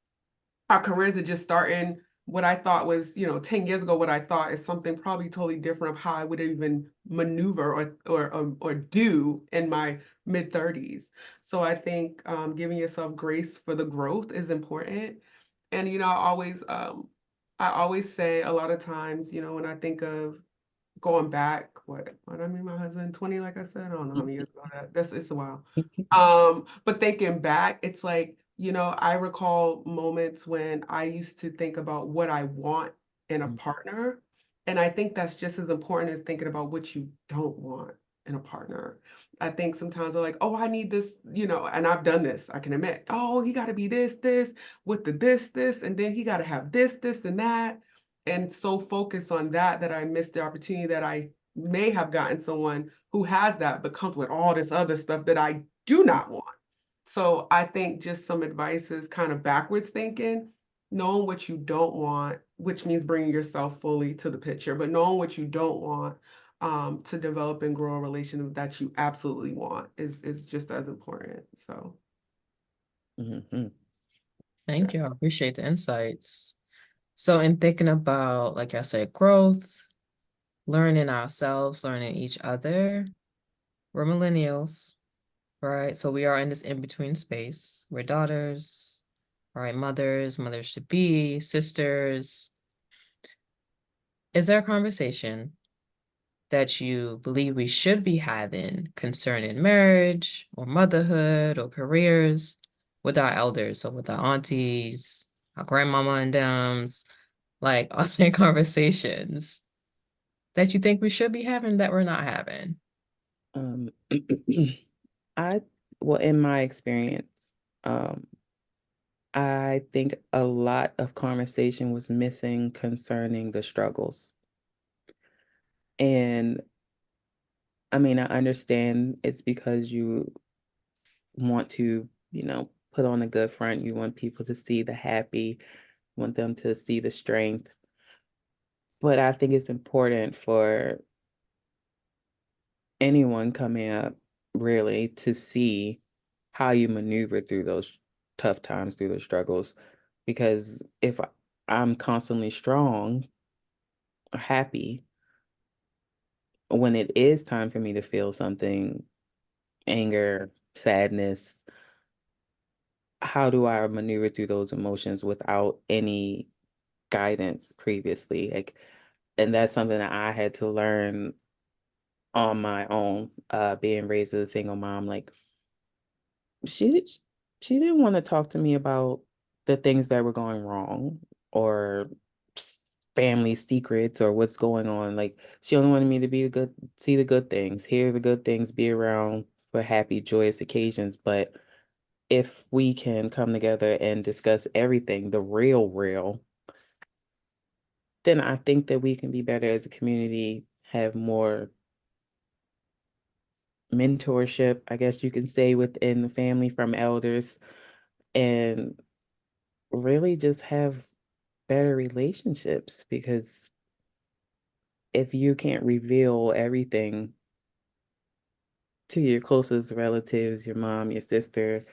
our careers are just starting. What I thought was, 10 years ago, what I thought is something probably totally different of how I would even maneuver or do in my mid 30s. So I think giving yourself grace for the growth is important. And I always say a lot of times, when I think of going back, what I mean, my husband 20, like I said, I don't know how many years ago it's a while. But thinking back, it's like, I recall moments when I used to think about what I want in a partner. And I think that's just as important as thinking about what you don't want in a partner. I think sometimes we're like, oh, I need this, and I've done this, I can admit, oh, he got to be this, with the this, and then he got to have this, and that. And so focused on that I missed the opportunity that I may have gotten someone who has that, but comes with all this other stuff that I do not want. So I think just some advice is kind of backwards thinking, knowing what you don't want, which means bringing yourself fully to the picture, but knowing what you don't want to develop and grow a relationship that you absolutely want is just as important. So. Thank you. I appreciate the insights. So in thinking about, like I said, growth, learning ourselves, learning each other, we're millennials, right? So we are in this in-between space. We're daughters, right? Mothers to be, sisters. Is there a conversation that you believe we should be having concerning marriage or motherhood or careers with our elders, so with our aunties, our grandmama and thems, like are there conversations that you think we should be having that we're not having? Um, I, well, in my experience, I think a lot of conversation was missing concerning the struggles. And I mean, I understand it's because you want to, put on a good front. You want people to see the happy, want them to see the strength. But I think it's important for anyone coming up really to see how you maneuver through those tough times, through those struggles. Because if I'm constantly strong, happy, when it is time for me to feel something, anger, sadness, how do I maneuver through those emotions without any guidance previously? Like, and that's something that I had to learn on my own, being raised as a single mom. Like, she she didn't want to talk to me about the things that were going wrong or family secrets or what's going on. Like, she only wanted me to be good, see the good things, hear the good things, be around for happy, joyous occasions. But if we can come together and discuss everything, the real, then I think that we can be better as a community, have more mentorship, I guess you can say, within the family from elders, and really just have better relationships. Because if you can't reveal everything to your closest relatives, your mom, your sister,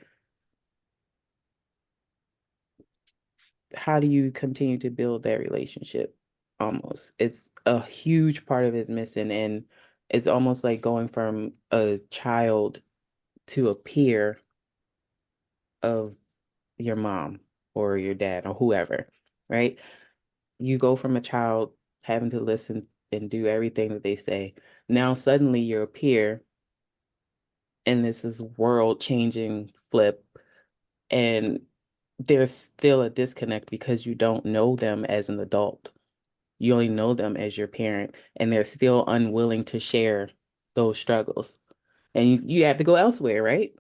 how do you continue to build that relationship? Almost. It's a huge part of it missing. And it's almost like going from a child to a peer of your mom or your dad or whoever, right? You go from a child having to listen and do everything that they say. Now suddenly you're a peer and this is world changing flip, and there's still a disconnect because you don't know them as an adult. You only know them as your parent, and they're still unwilling to share those struggles. And you have to go elsewhere, right?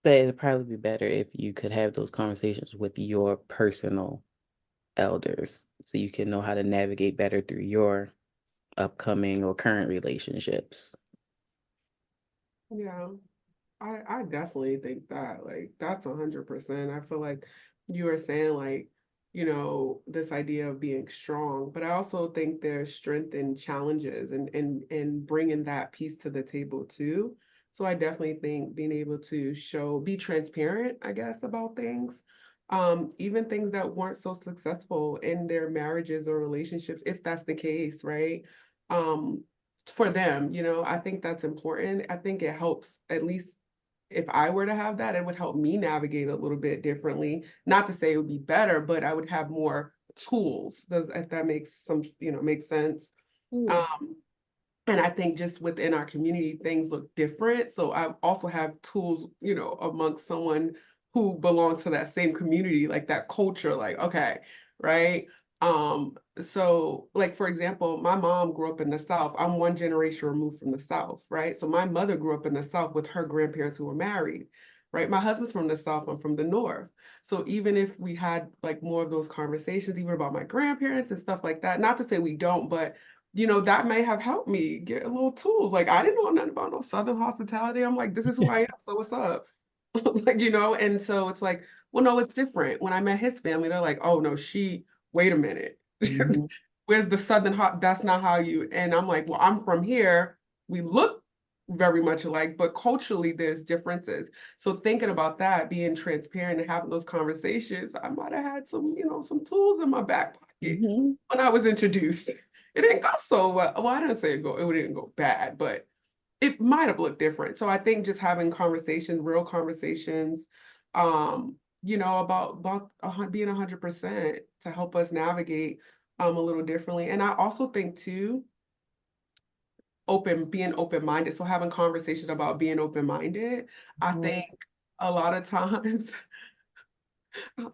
But it'd probably be better if you could have those conversations with your personal elders so you can know how to navigate better through your upcoming or current relationships. Yeah. I definitely think that, like, that's 100%. I feel like you were saying, like, this idea of being strong, but I also think there's strength in challenges and bringing that piece to the table too. So I definitely think being able to be transparent, I guess, about things, even things that weren't so successful in their marriages or relationships, if that's the case, right? Um, for them, I think that's important. I think it helps, at least if I were to have that, it would help me navigate a little bit differently. Not to say it would be better, but I would have more tools. If that makes sense. Mm. Um, and I think just within our community, things look different. So I also have tools, amongst someone who belongs to that same community, like that culture, like, okay, right? So like for example, my mom grew up in the South. I'm one generation removed from the South, right? So my mother grew up in the South with her grandparents who were married, right? My husband's from the South, I'm from the North. So even if we had like more of those conversations, even about my grandparents and stuff like that, not to say we don't, but that may have helped me get a little tools. Like I didn't know nothing about no Southern hospitality. I'm like, this is who I am. So what's up? Like, and so it's like, well, no, it's different. When I met his family, they're like, oh no, wait a minute. Mhm. Where's the Southern hot? That's not how you, and I'm like, well, I'm from here. We look very much alike, but culturally there's differences. So thinking about that, being transparent and having those conversations, I might have had some tools in my back pocket Mhm. when I was introduced. It didn't go so well. Well, I didn't say it didn't go bad, but it might have looked different. So I think just having conversations, real conversations, about being 100% to help us navigate a little differently. And I also think too, being open-minded. So having conversations about being open-minded, I think a lot of times,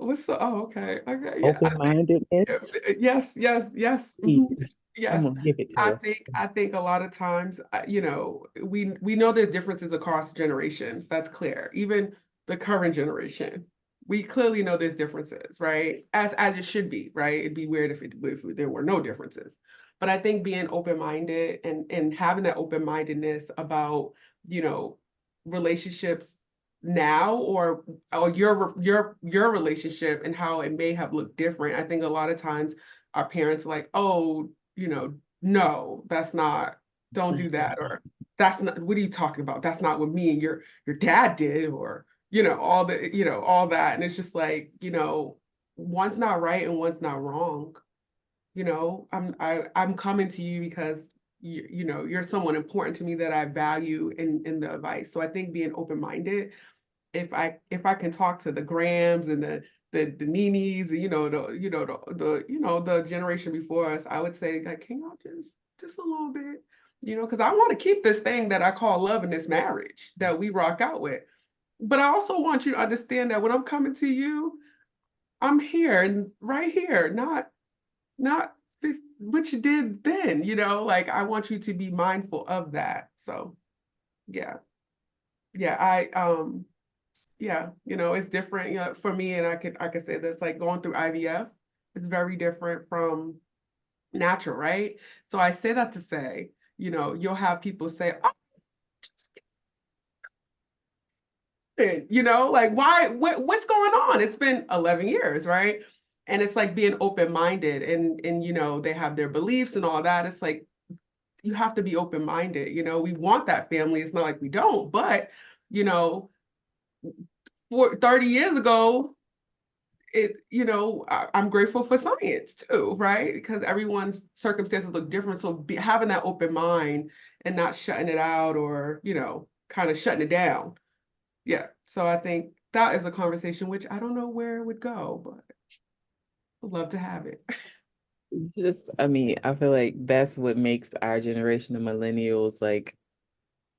okay, yeah. Open-mindedness. Yes, yes, yes. Please. Yes. Come on, give it I to us. think I think a lot of times, we know there's differences across generations. That's clear. Even the current generation, we clearly know there's differences, right? As it should be, right? It'd be weird if there were no differences. But I think being open-minded and having that open-mindedness about, you know, relationships now or your relationship and how it may have looked different. I think a lot of times our parents are like, oh, no, that's not, don't do that, or that's not, what are you talking about? That's not what me and your dad did, or all that. And it's just like, one's not right and one's not wrong. I'm coming to you because you're someone important to me that I value in the advice. So I think being open-minded, if I can talk to the Grams and the Ninis, the generation before us, I would say like, can y'all just a little bit, because I want to keep this thing that I call love in this marriage that we rock out with. But I also want you to understand that when I'm coming to you, I'm here and right here, not what you did then, like I want you to be mindful of that. So yeah. Yeah, it's different, for me, and I could say this, like going through IVF is very different from natural, right? So I say that to say, you'll have people say, oh, like why, what's going on? It's been 11 years, right? And it's like being open-minded and they have their beliefs and all that. It's like you have to be open-minded. We want that family. It's not like we don't, but you know, 30 years ago, I'm grateful for science too, right? Because everyone's circumstances look different. So having that open mind and not shutting it out or, kind of shutting it down. Yeah. So I think that is a conversation which I don't know where it would go, but I'd love to have it. I mean, I feel like that's what makes our generation of millennials, like,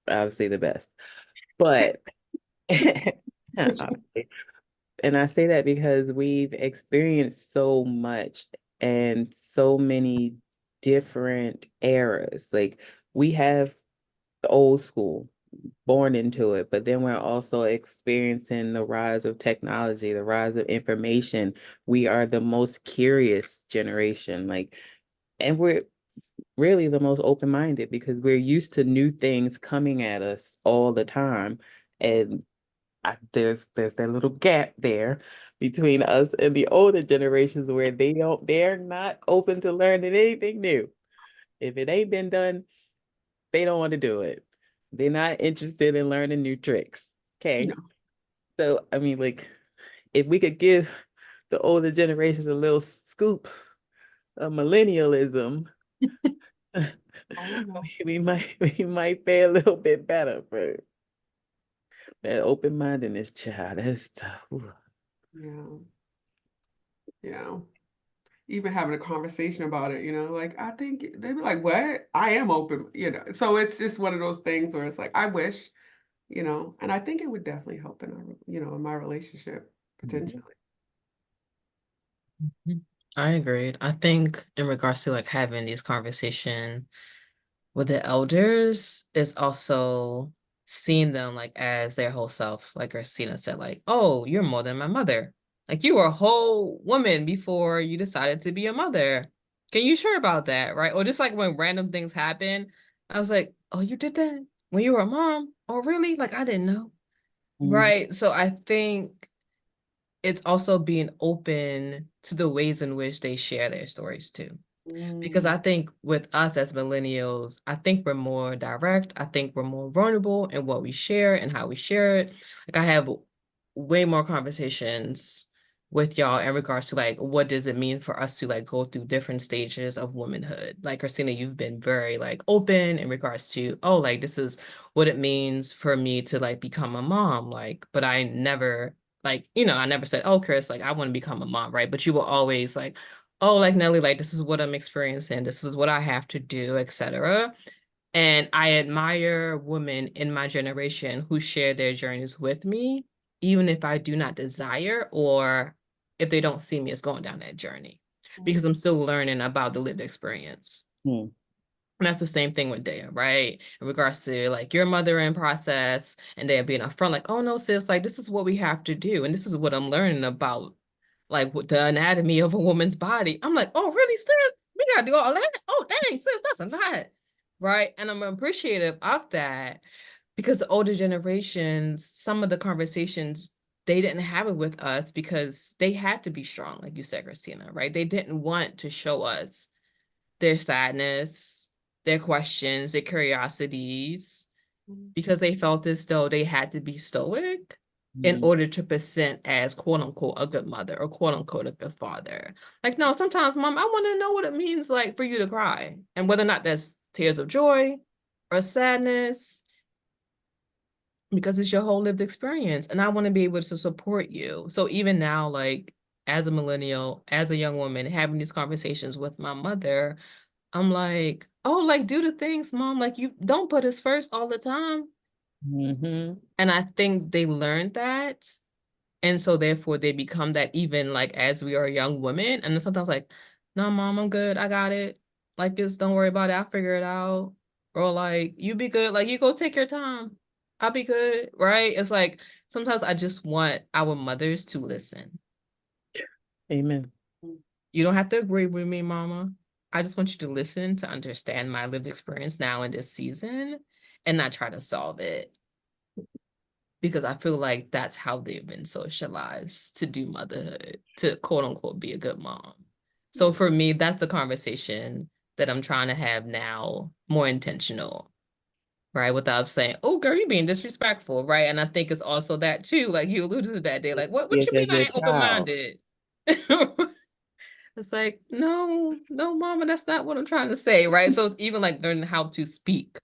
I would say the best. But obviously, and I say that because we've experienced so much and so many different eras. Like we have the old school, born into it, but then we're also experiencing the rise of technology, the rise of information. We are the most curious generation, like, and we're really the most open-minded because we're used to new things coming at us all the time. And there's that little gap there between us and the older generations where they're not open to learning anything new. If it ain't been done, they don't want to do it. They're not interested in learning new tricks. Okay. No. So I mean, like, if we could give the older generations a little scoop of millennialism, Oh no. we might fare a little bit better. But that open-mindedness, child, that's tough. Ooh. Yeah. Yeah. Even having a conversation about it, like I think they'd be like, "What? I am open." So it's just one of those things where it's like, I wish, and I think it would definitely help in in my relationship potentially. I agreed. I think in regards to like having these conversations with the elders is also seeing them like as their whole self. Like Christina said, like, oh, you're more than my mother. Like you were a whole woman before you decided to be a mother. Can you sure about that? Right? Or just like when random things happen, I was like, oh, you did that when you were a mom? Oh, really? Like I didn't know. Mm, Right. So I think it's also being open to the ways in which they share their stories too. Because Mm, I think with us as millennials, I think we're more direct. I think we're more vulnerable in what we share and how we share it. Like I have way more conversations with y'all in regards to like what does it mean for us to like go through different stages of womanhood. Like Christina, you've been very like open in regards to, oh, like this is what it means for me to like become a mom. Like, but I never like, I never said, oh, Chris, like I want to become a mom, right? But you were always like, oh, like Nelly, like this is what I'm experiencing, this is what I have to do, etc. And I admire women in my generation who share their journeys with me, even if I do not desire or if they don't see me as going down that journey, because mm, I'm still learning about the lived experience. mm, And that's the same thing with Daya, right? In regards to like your mothering process and Daya being upfront, like, oh no, sis, like this is what we have to do. And this is what I'm learning about like with the anatomy of a woman's body. I'm like, oh, really, sis? We gotta do all that? Oh, dang, sis, that's a lot. Right. And I'm appreciative of that because the older generations, some of the conversations, they didn't have it with us because they had to be strong, like you said, Christina, right? They didn't want to show us their sadness, their questions, their curiosities, mm, because they felt as though they had to be stoic in mm, order to present as quote unquote a good mother or quote unquote a good father. Like, no, sometimes, mom, I want to know what it means like for you to cry and whether or not that's tears of joy or sadness, because it's your whole lived experience. And I want to be able to support you. So even now, like as a millennial, as a young woman, having these conversations with my mother, I'm like, oh, like do the things, mom. Like you don't put us first all the time. mm-hmm. And I think they learned that. And so therefore they become that even like as we are young women. And then sometimes like, no, mom, I'm good. I got it. Like just don't worry about it. I'll figure it out. Or like, you be good. Like you go take your time. I'll be good. Right. It's like sometimes I just want our mothers to listen. Amen. mm, You don't have to agree with me, mama. I just want you to listen to understand my lived experience now in this season and not try to solve it, because I feel like that's how they've been socialized to do motherhood, to quote unquote be a good mom. So mm, for me, that's the conversation that I'm trying to have now, more intentional, right? Without saying, oh girl, you're being disrespectful, right? And I think it's also that too, like you alluded to that day, like what Yes, you mean as I your ain't child. open-minded? It's like, no, no, mama, that's not what I'm trying to say, right? So it's even like learning how to speak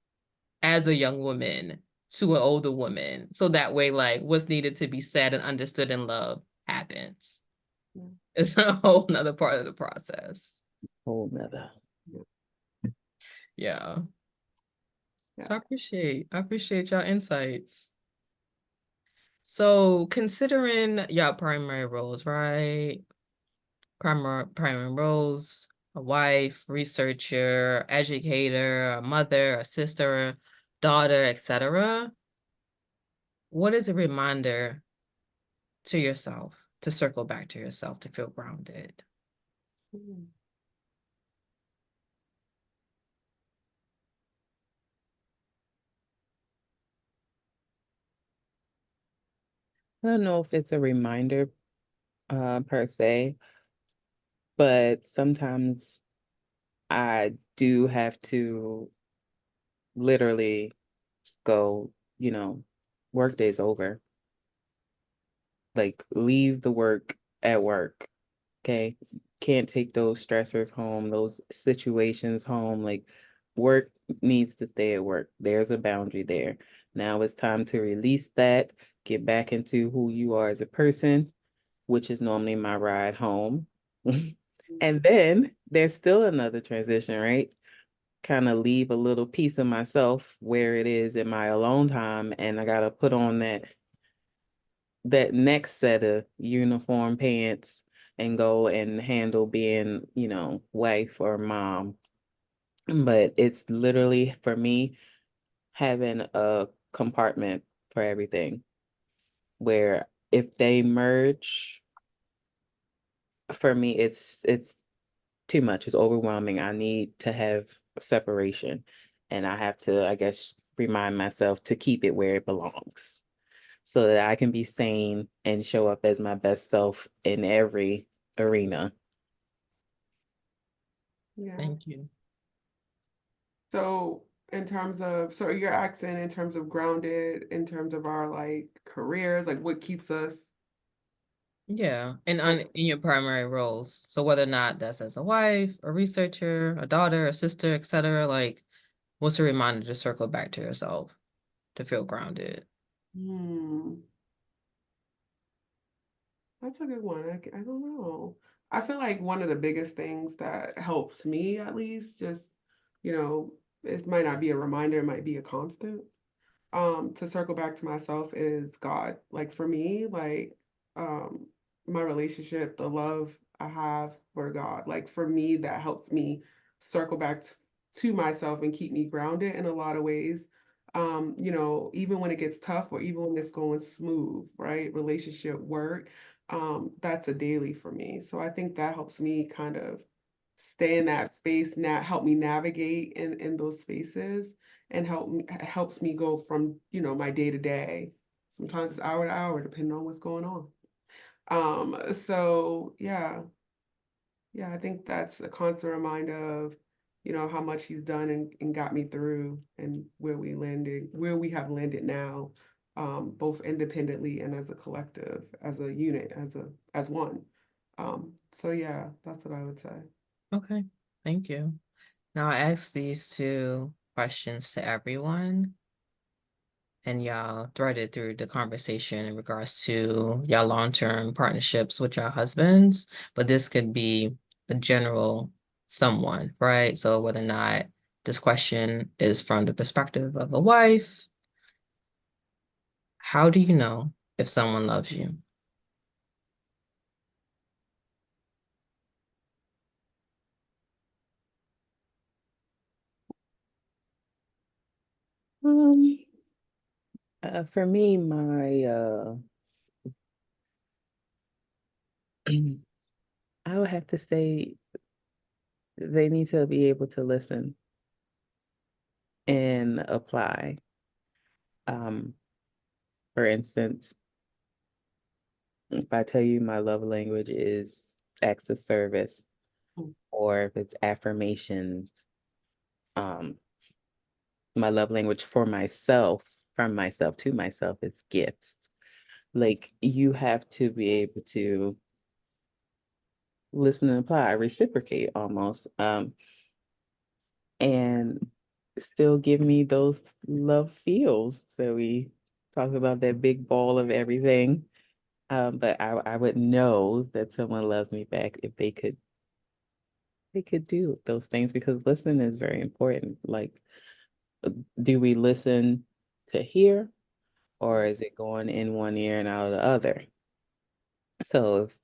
as a young woman to an older woman. So that way, like what's needed to be said and understood and loved happens. mm, It's a whole nother part of the process. Whole nother. yeah, Yeah. yeah. So I appreciate y'all insights. So considering your primary roles, right? Primary roles, a wife, researcher, educator, a mother, a sister, daughter, etc. What is a reminder to yourself to circle back to yourself to feel grounded? Mm. I don't know if it's a reminder per se, but sometimes I do have to literally go, work day's over. Like leave the work at work. Okay. Can't take those stressors home, those situations home. Like work needs to stay at work. There's a boundary there. Now it's time to release that, get back into who you are as a person, which is normally my ride home. And then there's still another transition, right? Kind of leave a little piece of myself where it is in my alone time, and I gotta put on that next set of uniform pants and go and handle being, wife or mom. But it's literally for me having a compartment for everything where if they merge, for me it's too much. It's overwhelming. I need to have separation. And I have to, I guess, remind myself to keep it where it belongs so that I can be sane and show up as my best self in every arena. Yeah. Thank you. So so you're asking in terms of grounded, in terms of our like careers, like what keeps us. Yeah, and in your primary roles. So whether or not that's as a wife, a researcher, a daughter, a sister, etc., like what's a reminder to circle back to yourself to feel grounded? Hmm. That's a good one. I don't know. I feel like one of the biggest things that helps me, at least, just, you know, it might not be a reminder, it might be a constant. To circle back to myself is God. Like for me, like um my relationship, the love I have for God, like for me, that helps me circle back to myself and keep me grounded in a lot of ways. Even when it gets tough or even when it's going smooth, right? Relationship work, that's a daily for me. So I think that helps me kind of stay in that space, help me navigate in those spaces and helps me go from, my day to day. Sometimes it's hour to hour, depending on what's going on. So yeah, I think that's a constant reminder of, how much he's done and got me through and where we have landed now, both independently and as a collective, as a unit, as one. So yeah, that's what I would say. Okay, thank you. Now I ask these two questions to everyone, and y'all threaded through the conversation in regards to y'all long-term partnerships with your husbands, but this could be a general someone, right? So whether or not this question is from the perspective of a wife, how do you know if someone loves you? Um, for me, my I would have to say they need to be able to listen and apply. Um, for instance, if I tell you my love language is acts of service, or if it's affirmations, um, my love language for myself, from myself to myself, is gifts. Like you have to be able to listen and apply, reciprocate almost, and still give me those love feels that we talk about, that big ball of everything. But I would know that someone loves me back if they could do those things, because listening is very important. Like, do we listen to hear, or is it going in one ear and out of the other? So if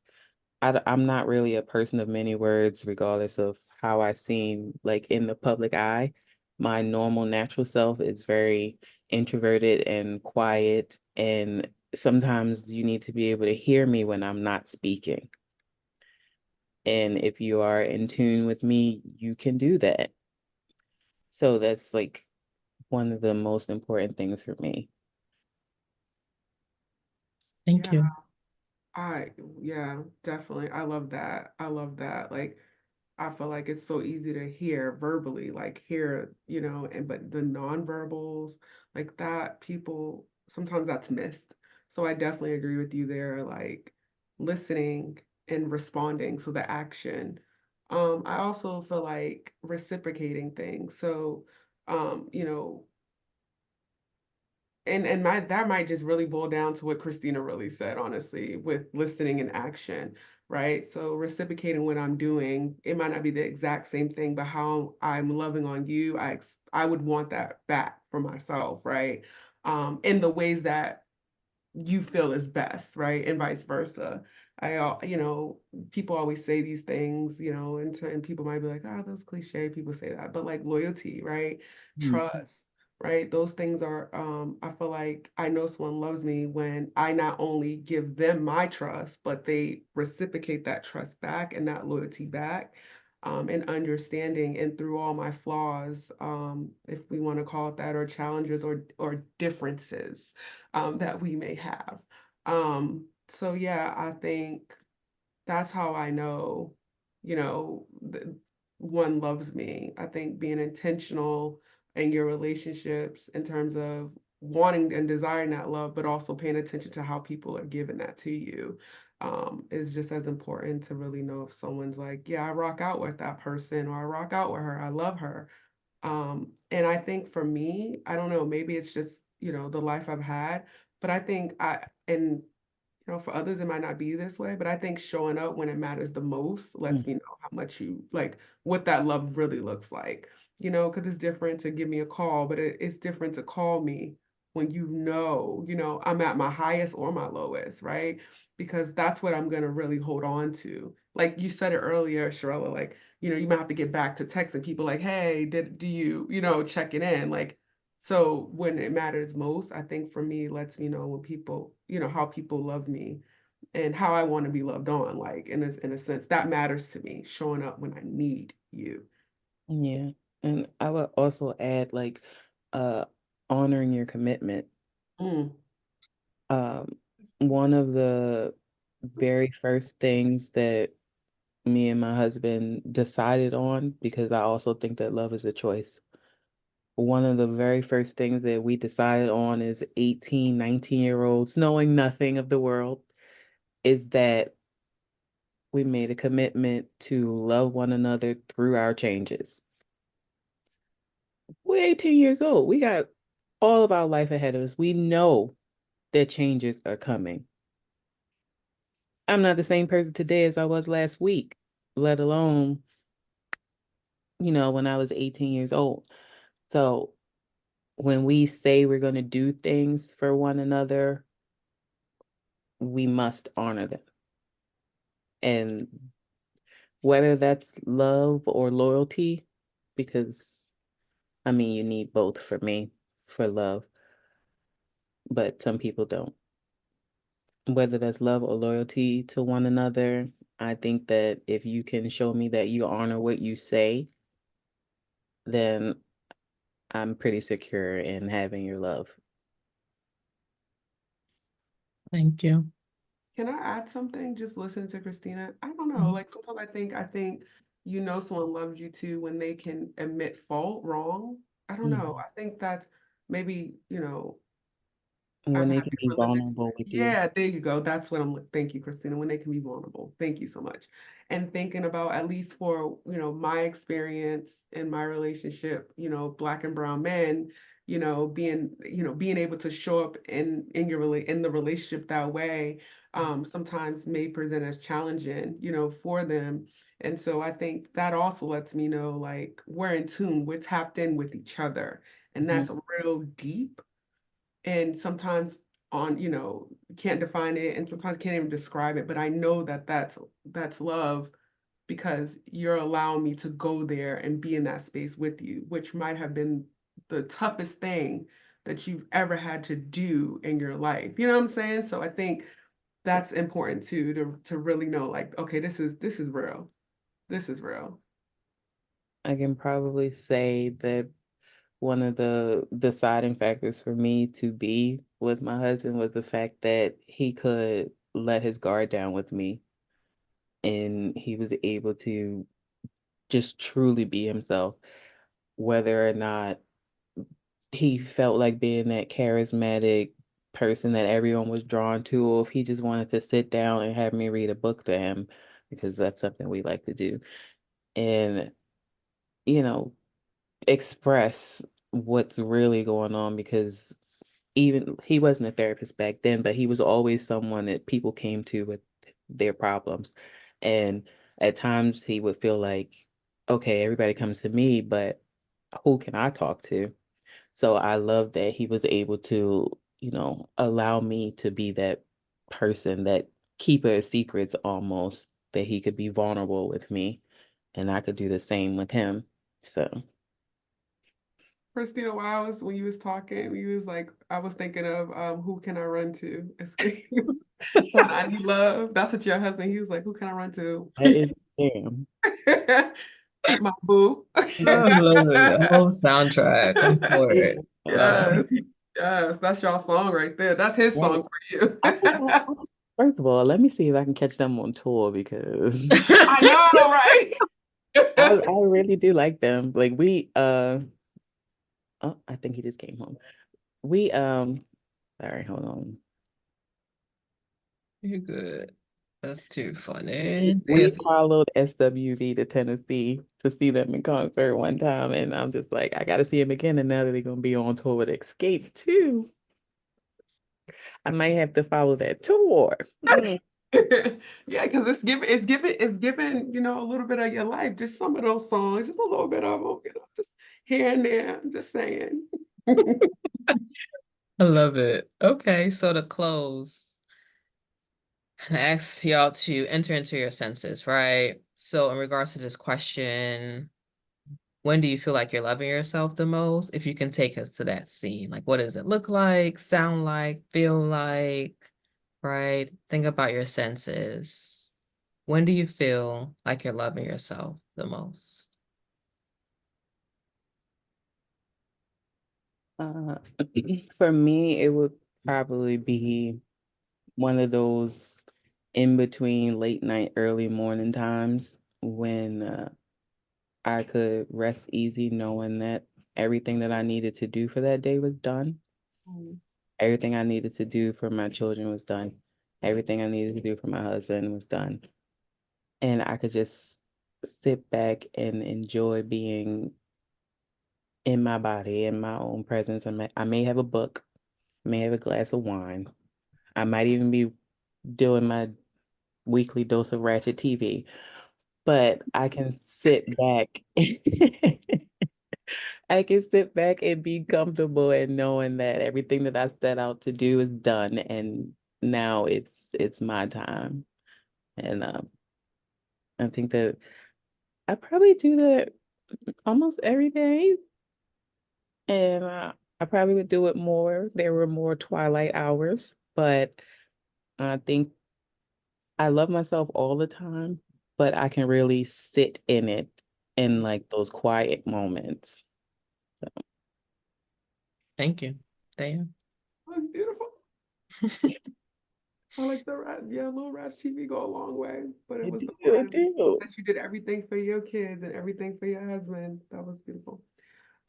I'm not really a person of many words, regardless of how I seem like in the public eye. My normal natural self is very introverted and quiet, and sometimes you need to be able to hear me when I'm not speaking. And if you are in tune with me, you can do that. So that's like one of the most important things for me. Thank Yeah, you. I yeah, definitely. I love that. I love that. Like I feel like it's so easy to hear verbally, like hear, and but the nonverbals, like that, people sometimes that's missed. So I definitely agree with you there, like listening and responding. So the action. I also feel like reciprocating things. So, you know, and my that might just really boil down to what Christina really said, honestly, with listening and action, right? So reciprocating what I'm doing, it might not be the exact same thing, but how I'm loving on you, I would want that back for myself, right? In the ways that you feel is best, right? And vice versa. People always say these things, and people might be like, oh, those cliche people say that, but like loyalty, right? Mm. Trust, right? Those things are, I feel like I know someone loves me when I not only give them my trust, but they reciprocate that trust back and that loyalty back. And understanding and through all my flaws, if we want to call it that, or challenges or differences, that we may have. So yeah, I think that's how I know, one loves me. I think being intentional in your relationships in terms of wanting and desiring that love, but also paying attention to how people are giving that to you, is just as important to really know if someone's like, yeah, I rock out with that person, or I rock out with her, I love her. And I think for me, I don't know, maybe it's just, the life I've had, but I think and for others, it might not be this way, but I think showing up when it matters the most Mm. lets me know how much you like what that love really looks like. Because it's different to give me a call, but it's different to call me when I'm at my highest or my lowest, right? Because that's what I'm gonna really hold on to. Like you said it earlier, Sharella, like, you might have to get back to texting people like, hey, do you, checking in? Like, so when it matters most, I think for me, it lets me know when people, how people love me and how I want to be loved on. Like in a sense, that matters to me, showing up when I need you. Yeah. And I would also add like uh honoring your commitment. Mm, Um, one of the very first things that me and my husband decided on, because I also think that love is a choice. One of the very first things that we decided on as 18, 19-year-olds, knowing nothing of the world, is that we made a commitment to love one another through our changes. We're 18 years old. We got all of our life ahead of us. We know that changes are coming. I'm not the same person today as I was last week, let alone, when I was 18 years old. So when we say we're going to do things for one another, we must honor them. And whether that's love or loyalty, because I mean, you need both for me for love, but some people don't. Whether that's love or loyalty to one another, I think that if you can show me that you honor what you say, then I'm pretty secure in having your love. Thank you. can I add something? Just listening to Christina. I don't know. Mhm. Like sometimes I think someone loves you too when they can admit fault, wrong. I don't Mm. know. I think that's maybe, When I've they had can be different lived vulnerable experience. with you. Yeah, there you go. That's what thank you, Christina, when they can be vulnerable. Thank you so much. And thinking about, at least for, my experience in my relationship, black and brown men, being able to show up in the relationship that way, sometimes may present as challenging, for them. And so I think that also lets me know, like, we're in tune, we're tapped in with each other. And Mhm. that's real deep, and sometimes on, can't define it and sometimes can't even describe it, but I know that that's love because you're allowing me to go there and be in that space with you, which might have been the toughest thing that you've ever had to do in your life. You know what I'm saying? So I think that's important too, to really know, like, okay, this is real. This is real. I can probably say that one of the deciding factors for me to be with my husband was the fact that he could let his guard down with me and he was able to just truly be himself, whether or not he felt like being that charismatic person that everyone was drawn to, or if he just wanted to sit down and have me read a book to him, because that's something we like to do. And, you know, express what's really going on because even he wasn't a therapist back then, but he was always someone that people came to with their problems. And at times he would feel like, okay, everybody comes to me, but who can I talk to? So I love that he was able to, allow me to be that person, that keeper of secrets almost, that he could be vulnerable with me and I could do the same with him. So Christina, when you was talking, you was like, I was thinking of who can I run to? When I need love. That's what your husband, he was like, who can I run to? that is damn. My boo. I love it. The whole soundtrack. I'm for Yeah. it. Love it. Yes, yes, that's y'all song right there. That's his Right. song for you. First of all, let me see if I can catch them on tour because I know, I right? really do like them. Like we oh, I think he just came home. We sorry, hold on. You're good. That's too funny. We followed SWV to Tennessee to see them in concert one time, and I'm just like, I gotta see him again. And now that they're gonna be on tour with Escape too, I might have to follow that tour. Mm. Yeah, because it's given, a little bit of your life, just some of those songs, just a little bit of them, just here and there. I'm just saying. I love it. Okay, so to close, I ask y'all to enter into your senses, right? So in regards to this question, when do you feel like you're loving yourself the most? If you can take us to that scene, like what does it look like, sound like, feel like, right? Think about your senses. When do you feel like you're loving yourself the most? Uh, for me, it would probably be one of those in between late night, early morning times when I could rest easy knowing that everything that I needed to do for that day was done. Mm. Everything I needed to do for my children was done. Everything I needed to do for my husband was done. And I could just sit back and enjoy being in my body, in my own presence. I may have a book, may have a glass of wine. I might even be doing my weekly dose of Ratchet TV, but I can sit back. I can sit back and be comfortable and knowing that everything that I set out to do is done, and now it's my time. And I think that I probably do that almost every day, and I probably would do it more. There were more twilight hours, but I think I love myself all the time, but I can really sit in it in like those quiet moments. Thank you. Daya. That's beautiful. I like yeah, little Ratch TV go a long way, but it I was do, the I part do. that you did everything for your kids and everything for your husband. That was beautiful.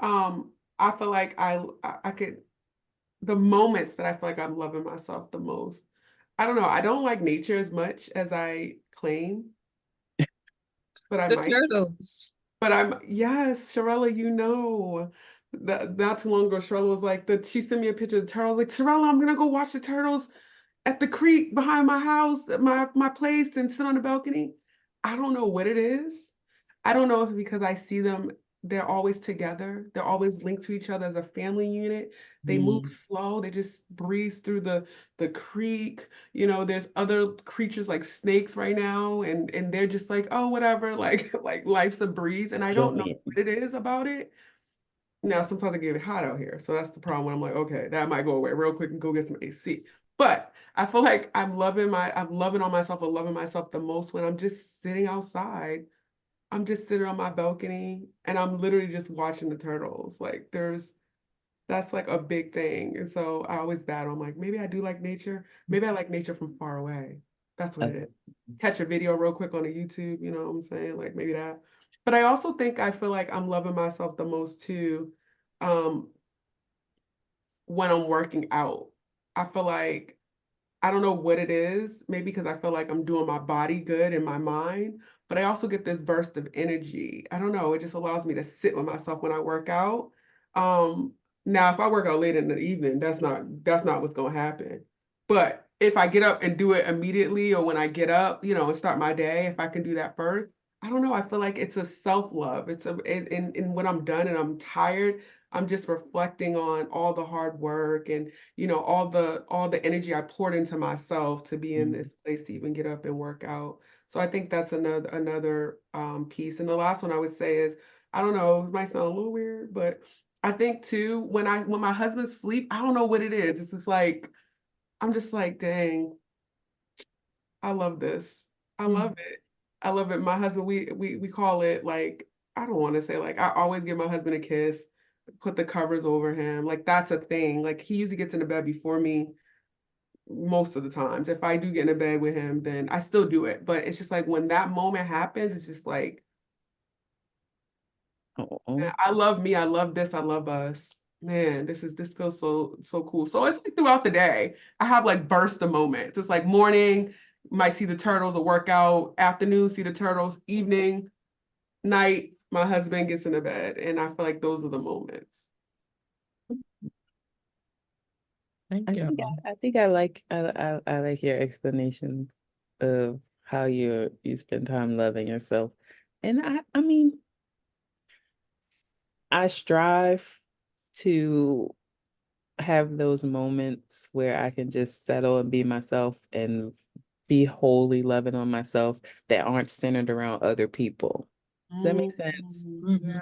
I feel like I could, the moments that I feel like I'm loving myself the most. I don't know. I don't like nature as much as I claim, but I The might. turtles. But yes, Sharella, not too long ago, Sharella was like, she sent me a picture of the turtles, like, Sharella, I'm gonna go watch the turtles at the creek behind my house, at my place, and sit on the balcony. I don't know what it is. I don't know if it's because I see them they're always together. They're always linked to each other as a family unit. They move slow. They just breeze through the creek. There's other creatures like snakes right now, and they're just like, oh, whatever, like life's a breeze. And I don't know what it is about it. Now, sometimes I get hot out here, so that's the problem when I'm like, okay, that might go away real quick and go get some AC. But I feel like I'm loving on myself and loving myself the most when I'm just sitting outside. I'm just sitting on my balcony and I'm literally just watching the turtles. Like that's like a big thing. And so I always battle. I'm like, maybe I do like nature. Maybe I like nature from far away. That's what it is. Catch a video real quick on a YouTube, you know what I'm saying? Like maybe that. But I also think I feel like I'm loving myself the most too, um, when I'm working out. I feel like I don't know what it is, maybe because I feel like I'm doing my body good in my mind, but I also get this burst of energy. I don't know, it just allows me to sit with myself when I work out. Um, Now if I work out late in the evening, that's not what's gonna happen. But if I get up and do it immediately or when I get up, and start my day, if I can do that first, I don't know, I feel like it's a self-love. In when I'm done and I'm tired, I'm just reflecting on all the hard work and all the energy I poured into myself to be in this place to even get up and work out. So I think that's another piece. And the last one I would say is, I don't know, it might sound a little weird, but I think too, when my husband sleep, I don't know what it is. It's just like I'm just like, dang, I love this. I love it. I love it. My husband, we call it like, I don't want to say like, I always give my husband a kiss, put the covers over him. Like that's a thing. Like he usually gets into bed before me most of the times. If I do get in bed with him, then I still do it. But it's just like when that moment happens, it's just like, man, I love me, I love this, I love us. Man, this feels so cool. So it's like throughout the day, I have like burst of moments. It's like morning, might see the turtles, a workout, afternoon, see the turtles, evening, night, my husband gets into bed. And I feel like those are the moments. Thank you. I think I like your explanations of how you spend time loving yourself. And I mean, I strive to have those moments where I can just settle and be myself and be wholly loving on myself that aren't centered around other people. Does that make sense? Yeah.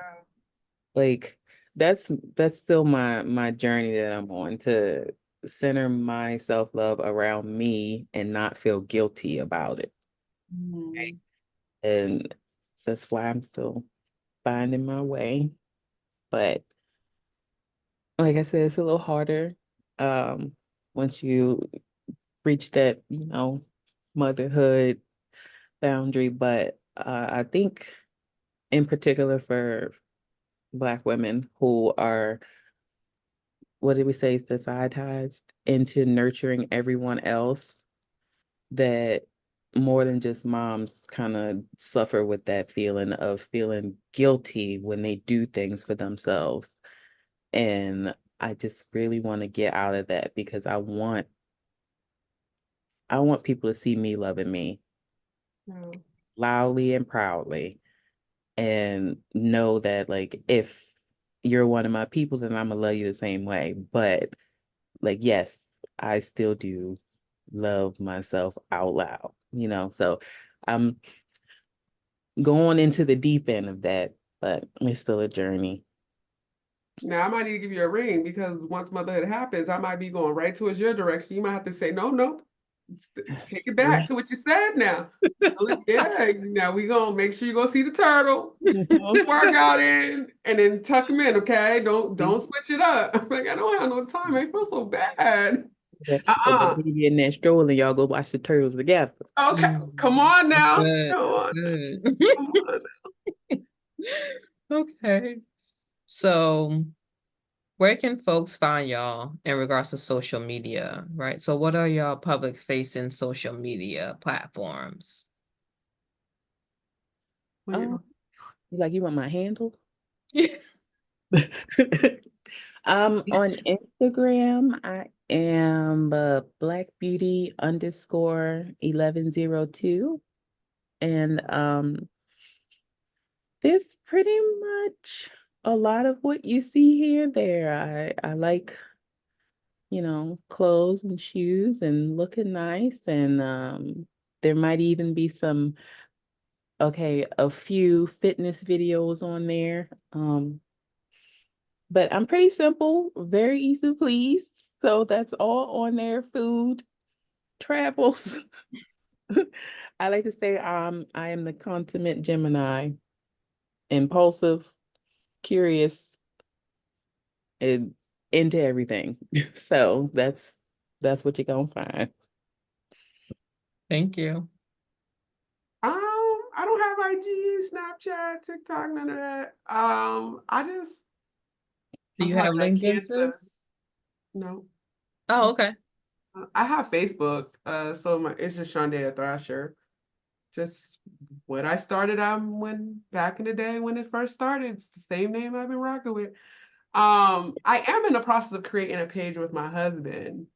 Like that's still my journey that I'm on, to center my self-love around me and not feel guilty about it. Right? And that's why I'm still finding my way. But like I said, it's a little harder once you reach that, motherhood boundary. But I think in particular for Black women who are, what did we say, desensitized into nurturing everyone else, that more than just moms kind of suffer with that feeling of feeling guilty when they do things for themselves. And I just really want to get out of that because I want people to see me loving me loudly and proudly, and know that like if you're one of my people, then I'm gonna love you the same way. But like, yes, I still do love myself out loud, so I'm going into the deep end of that, but it's still a journey. Now I might need to give you a ring because once motherhood happens, I might be going right towards your direction. You might have to say, no, no, take it back to what you said now. Yeah, now we gonna make sure you go see the turtle, work out in, and then tuck them in, okay? Don't switch it up. I'm like, I don't have no time. I feel so bad. Maybe in that stroll and y'all go watch the turtles together. Okay, come on That's now. good. Come That's on. good. Come on. Okay. So, where can folks find y'all in regards to social media, right? So, what are y'all public facing social media platforms? Like, you want my handle? Yes. On Instagram, I am Black Beauty _1102. And There's pretty much a lot of what you see here there. I like, clothes and shoes and looking nice. And there might even be a few fitness videos on there. But I'm pretty simple, very easy to please. So that's all on there. Food, travels. I like to say I am the consummate Gemini, impulsive, curious, and into everything. So that's what you're gonna find. Thank you. I don't have IG, Snapchat, TikTok, none of that. Do I'm you part have of that LinkedIn, cancer. sis? No. Oh, okay. I have Facebook. It's just Shawndaya Thrasher. Just what I started on when back in the day when it first started. It's the same name I've been rocking with. I am in the process of creating a page with my husband,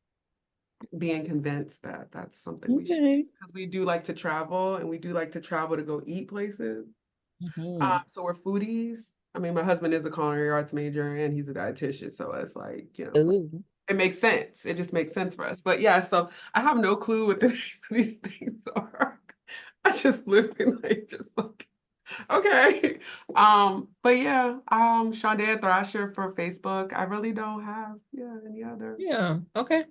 being convinced that that's something we should do Okay. because we do like to travel and we do like to travel to go eat places. Mhm. So we're foodies. I mean, my husband is a culinary arts major and he's a dietitian, so it's like, Ooh. it makes sense. It just makes sense for us. But yeah, so I have no clue what the name of these things are. I just literally just like, okay. But yeah, Shawndaya Thrasher for Facebook. I really don't have any other. Yeah. Okay.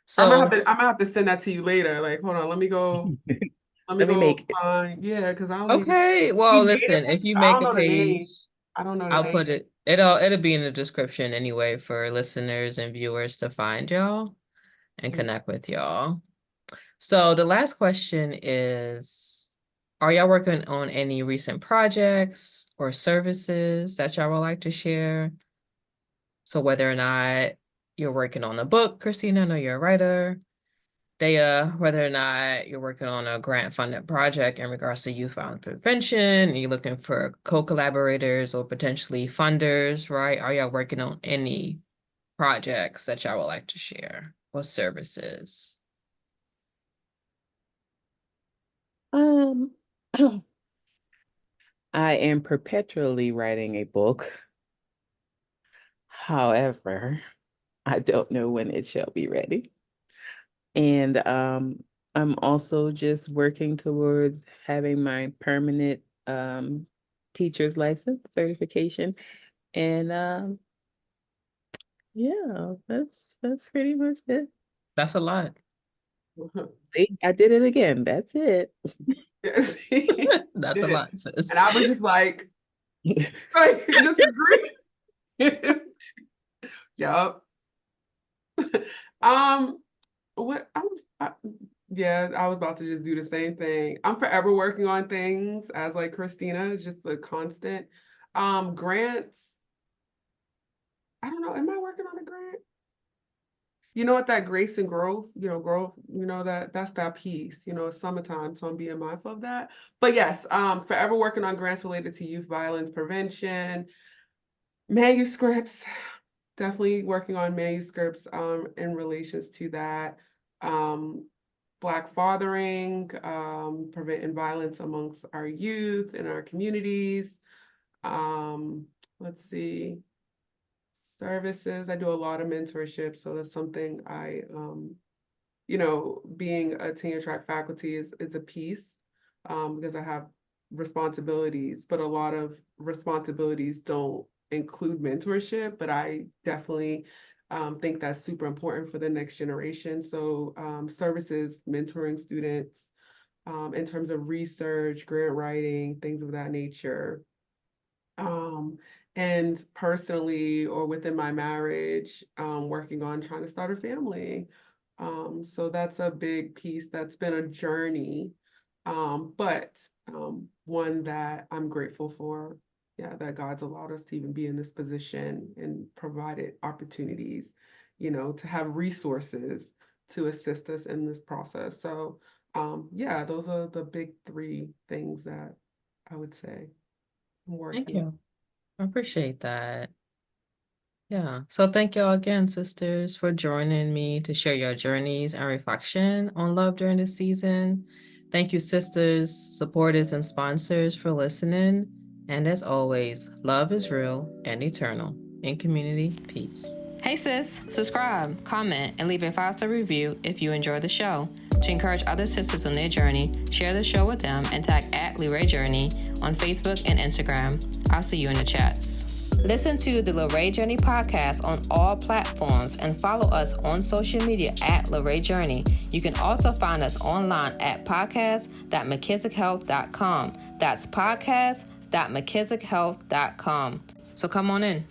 So I'm gonna have to send that to you later. Like, hold on, let me Let me go make it. find, yeah, because I don't even, okay. we Well, made listen, it. if you I make don't a know the page, name. I don't know the I'll name. put it. It'll be in the description anyway for listeners and viewers to find y'all and connect with y'all. So the last question is, are y'all working on any recent projects or services that y'all would like to share? So whether or not you're working on a book, Christina, I know you're a writer. Daya, whether or not you're working on a grant-funded project in regards to youth violence prevention, and you're looking for co-collaborators or potentially funders, right? Are y'all working on any projects that y'all would like to share or services? Um, I am perpetually writing a book. However, I don't know when it shall be ready. And I'm also just working towards having my permanent teacher's license certification. And yeah, that's pretty much it. That's a lot. See, I did it again. That's it. Yes, he That's a did. lot, And sis. I was just like just agree. Yup. Um, what yeah, I was about to just do the same thing. I'm forever working on things as like Christina, it's just a constant. Grants, I don't know, am I working on a grant? You know what, that grace and growth, growth, that's that piece, it's summertime, so I'm being mindful of that. But yes, forever working on grants related to youth violence prevention, manuscripts, definitely working on manuscripts in relations to that. Um, Black fathering, preventing violence amongst our youth and our communities. Um, let's see, services. I do a lot of mentorship, so that's something being a tenure track faculty is a piece because I have responsibilities, but a lot of responsibilities don't include mentorship, but I definitely think that's super important for the next generation. So services, mentoring students in terms of research, grant writing, things of that nature. Um, and personally or within my marriage, working on trying to start a family. So that's a big piece that's been a journey, but one that I'm grateful for. Yeah, that God's allowed us to even be in this position and provided opportunities, to have resources to assist us in this process. So, yeah, those are the big three things that I would say I'm Thank working on. you. I appreciate that. Yeah. So thank y'all again, sisters, for joining me to share your journeys and reflection on love during this season. Thank you, sisters, supporters, and sponsors for listening. And as always, love is real and eternal. In community, peace. Hey sis, subscribe, comment, and leave a 5-star review if you enjoyed the show. To encourage other sisters on their journey, share the show with them and tag @Lirae Journey on Facebook and Instagram. I'll see you in the chats. Listen to the Lirae Journey podcast on all platforms and follow us on social media @Lirae Journey. You can also find us online at podcast.mckissickhealth.com. That's podcast.mckissickhealth.com. So come on in.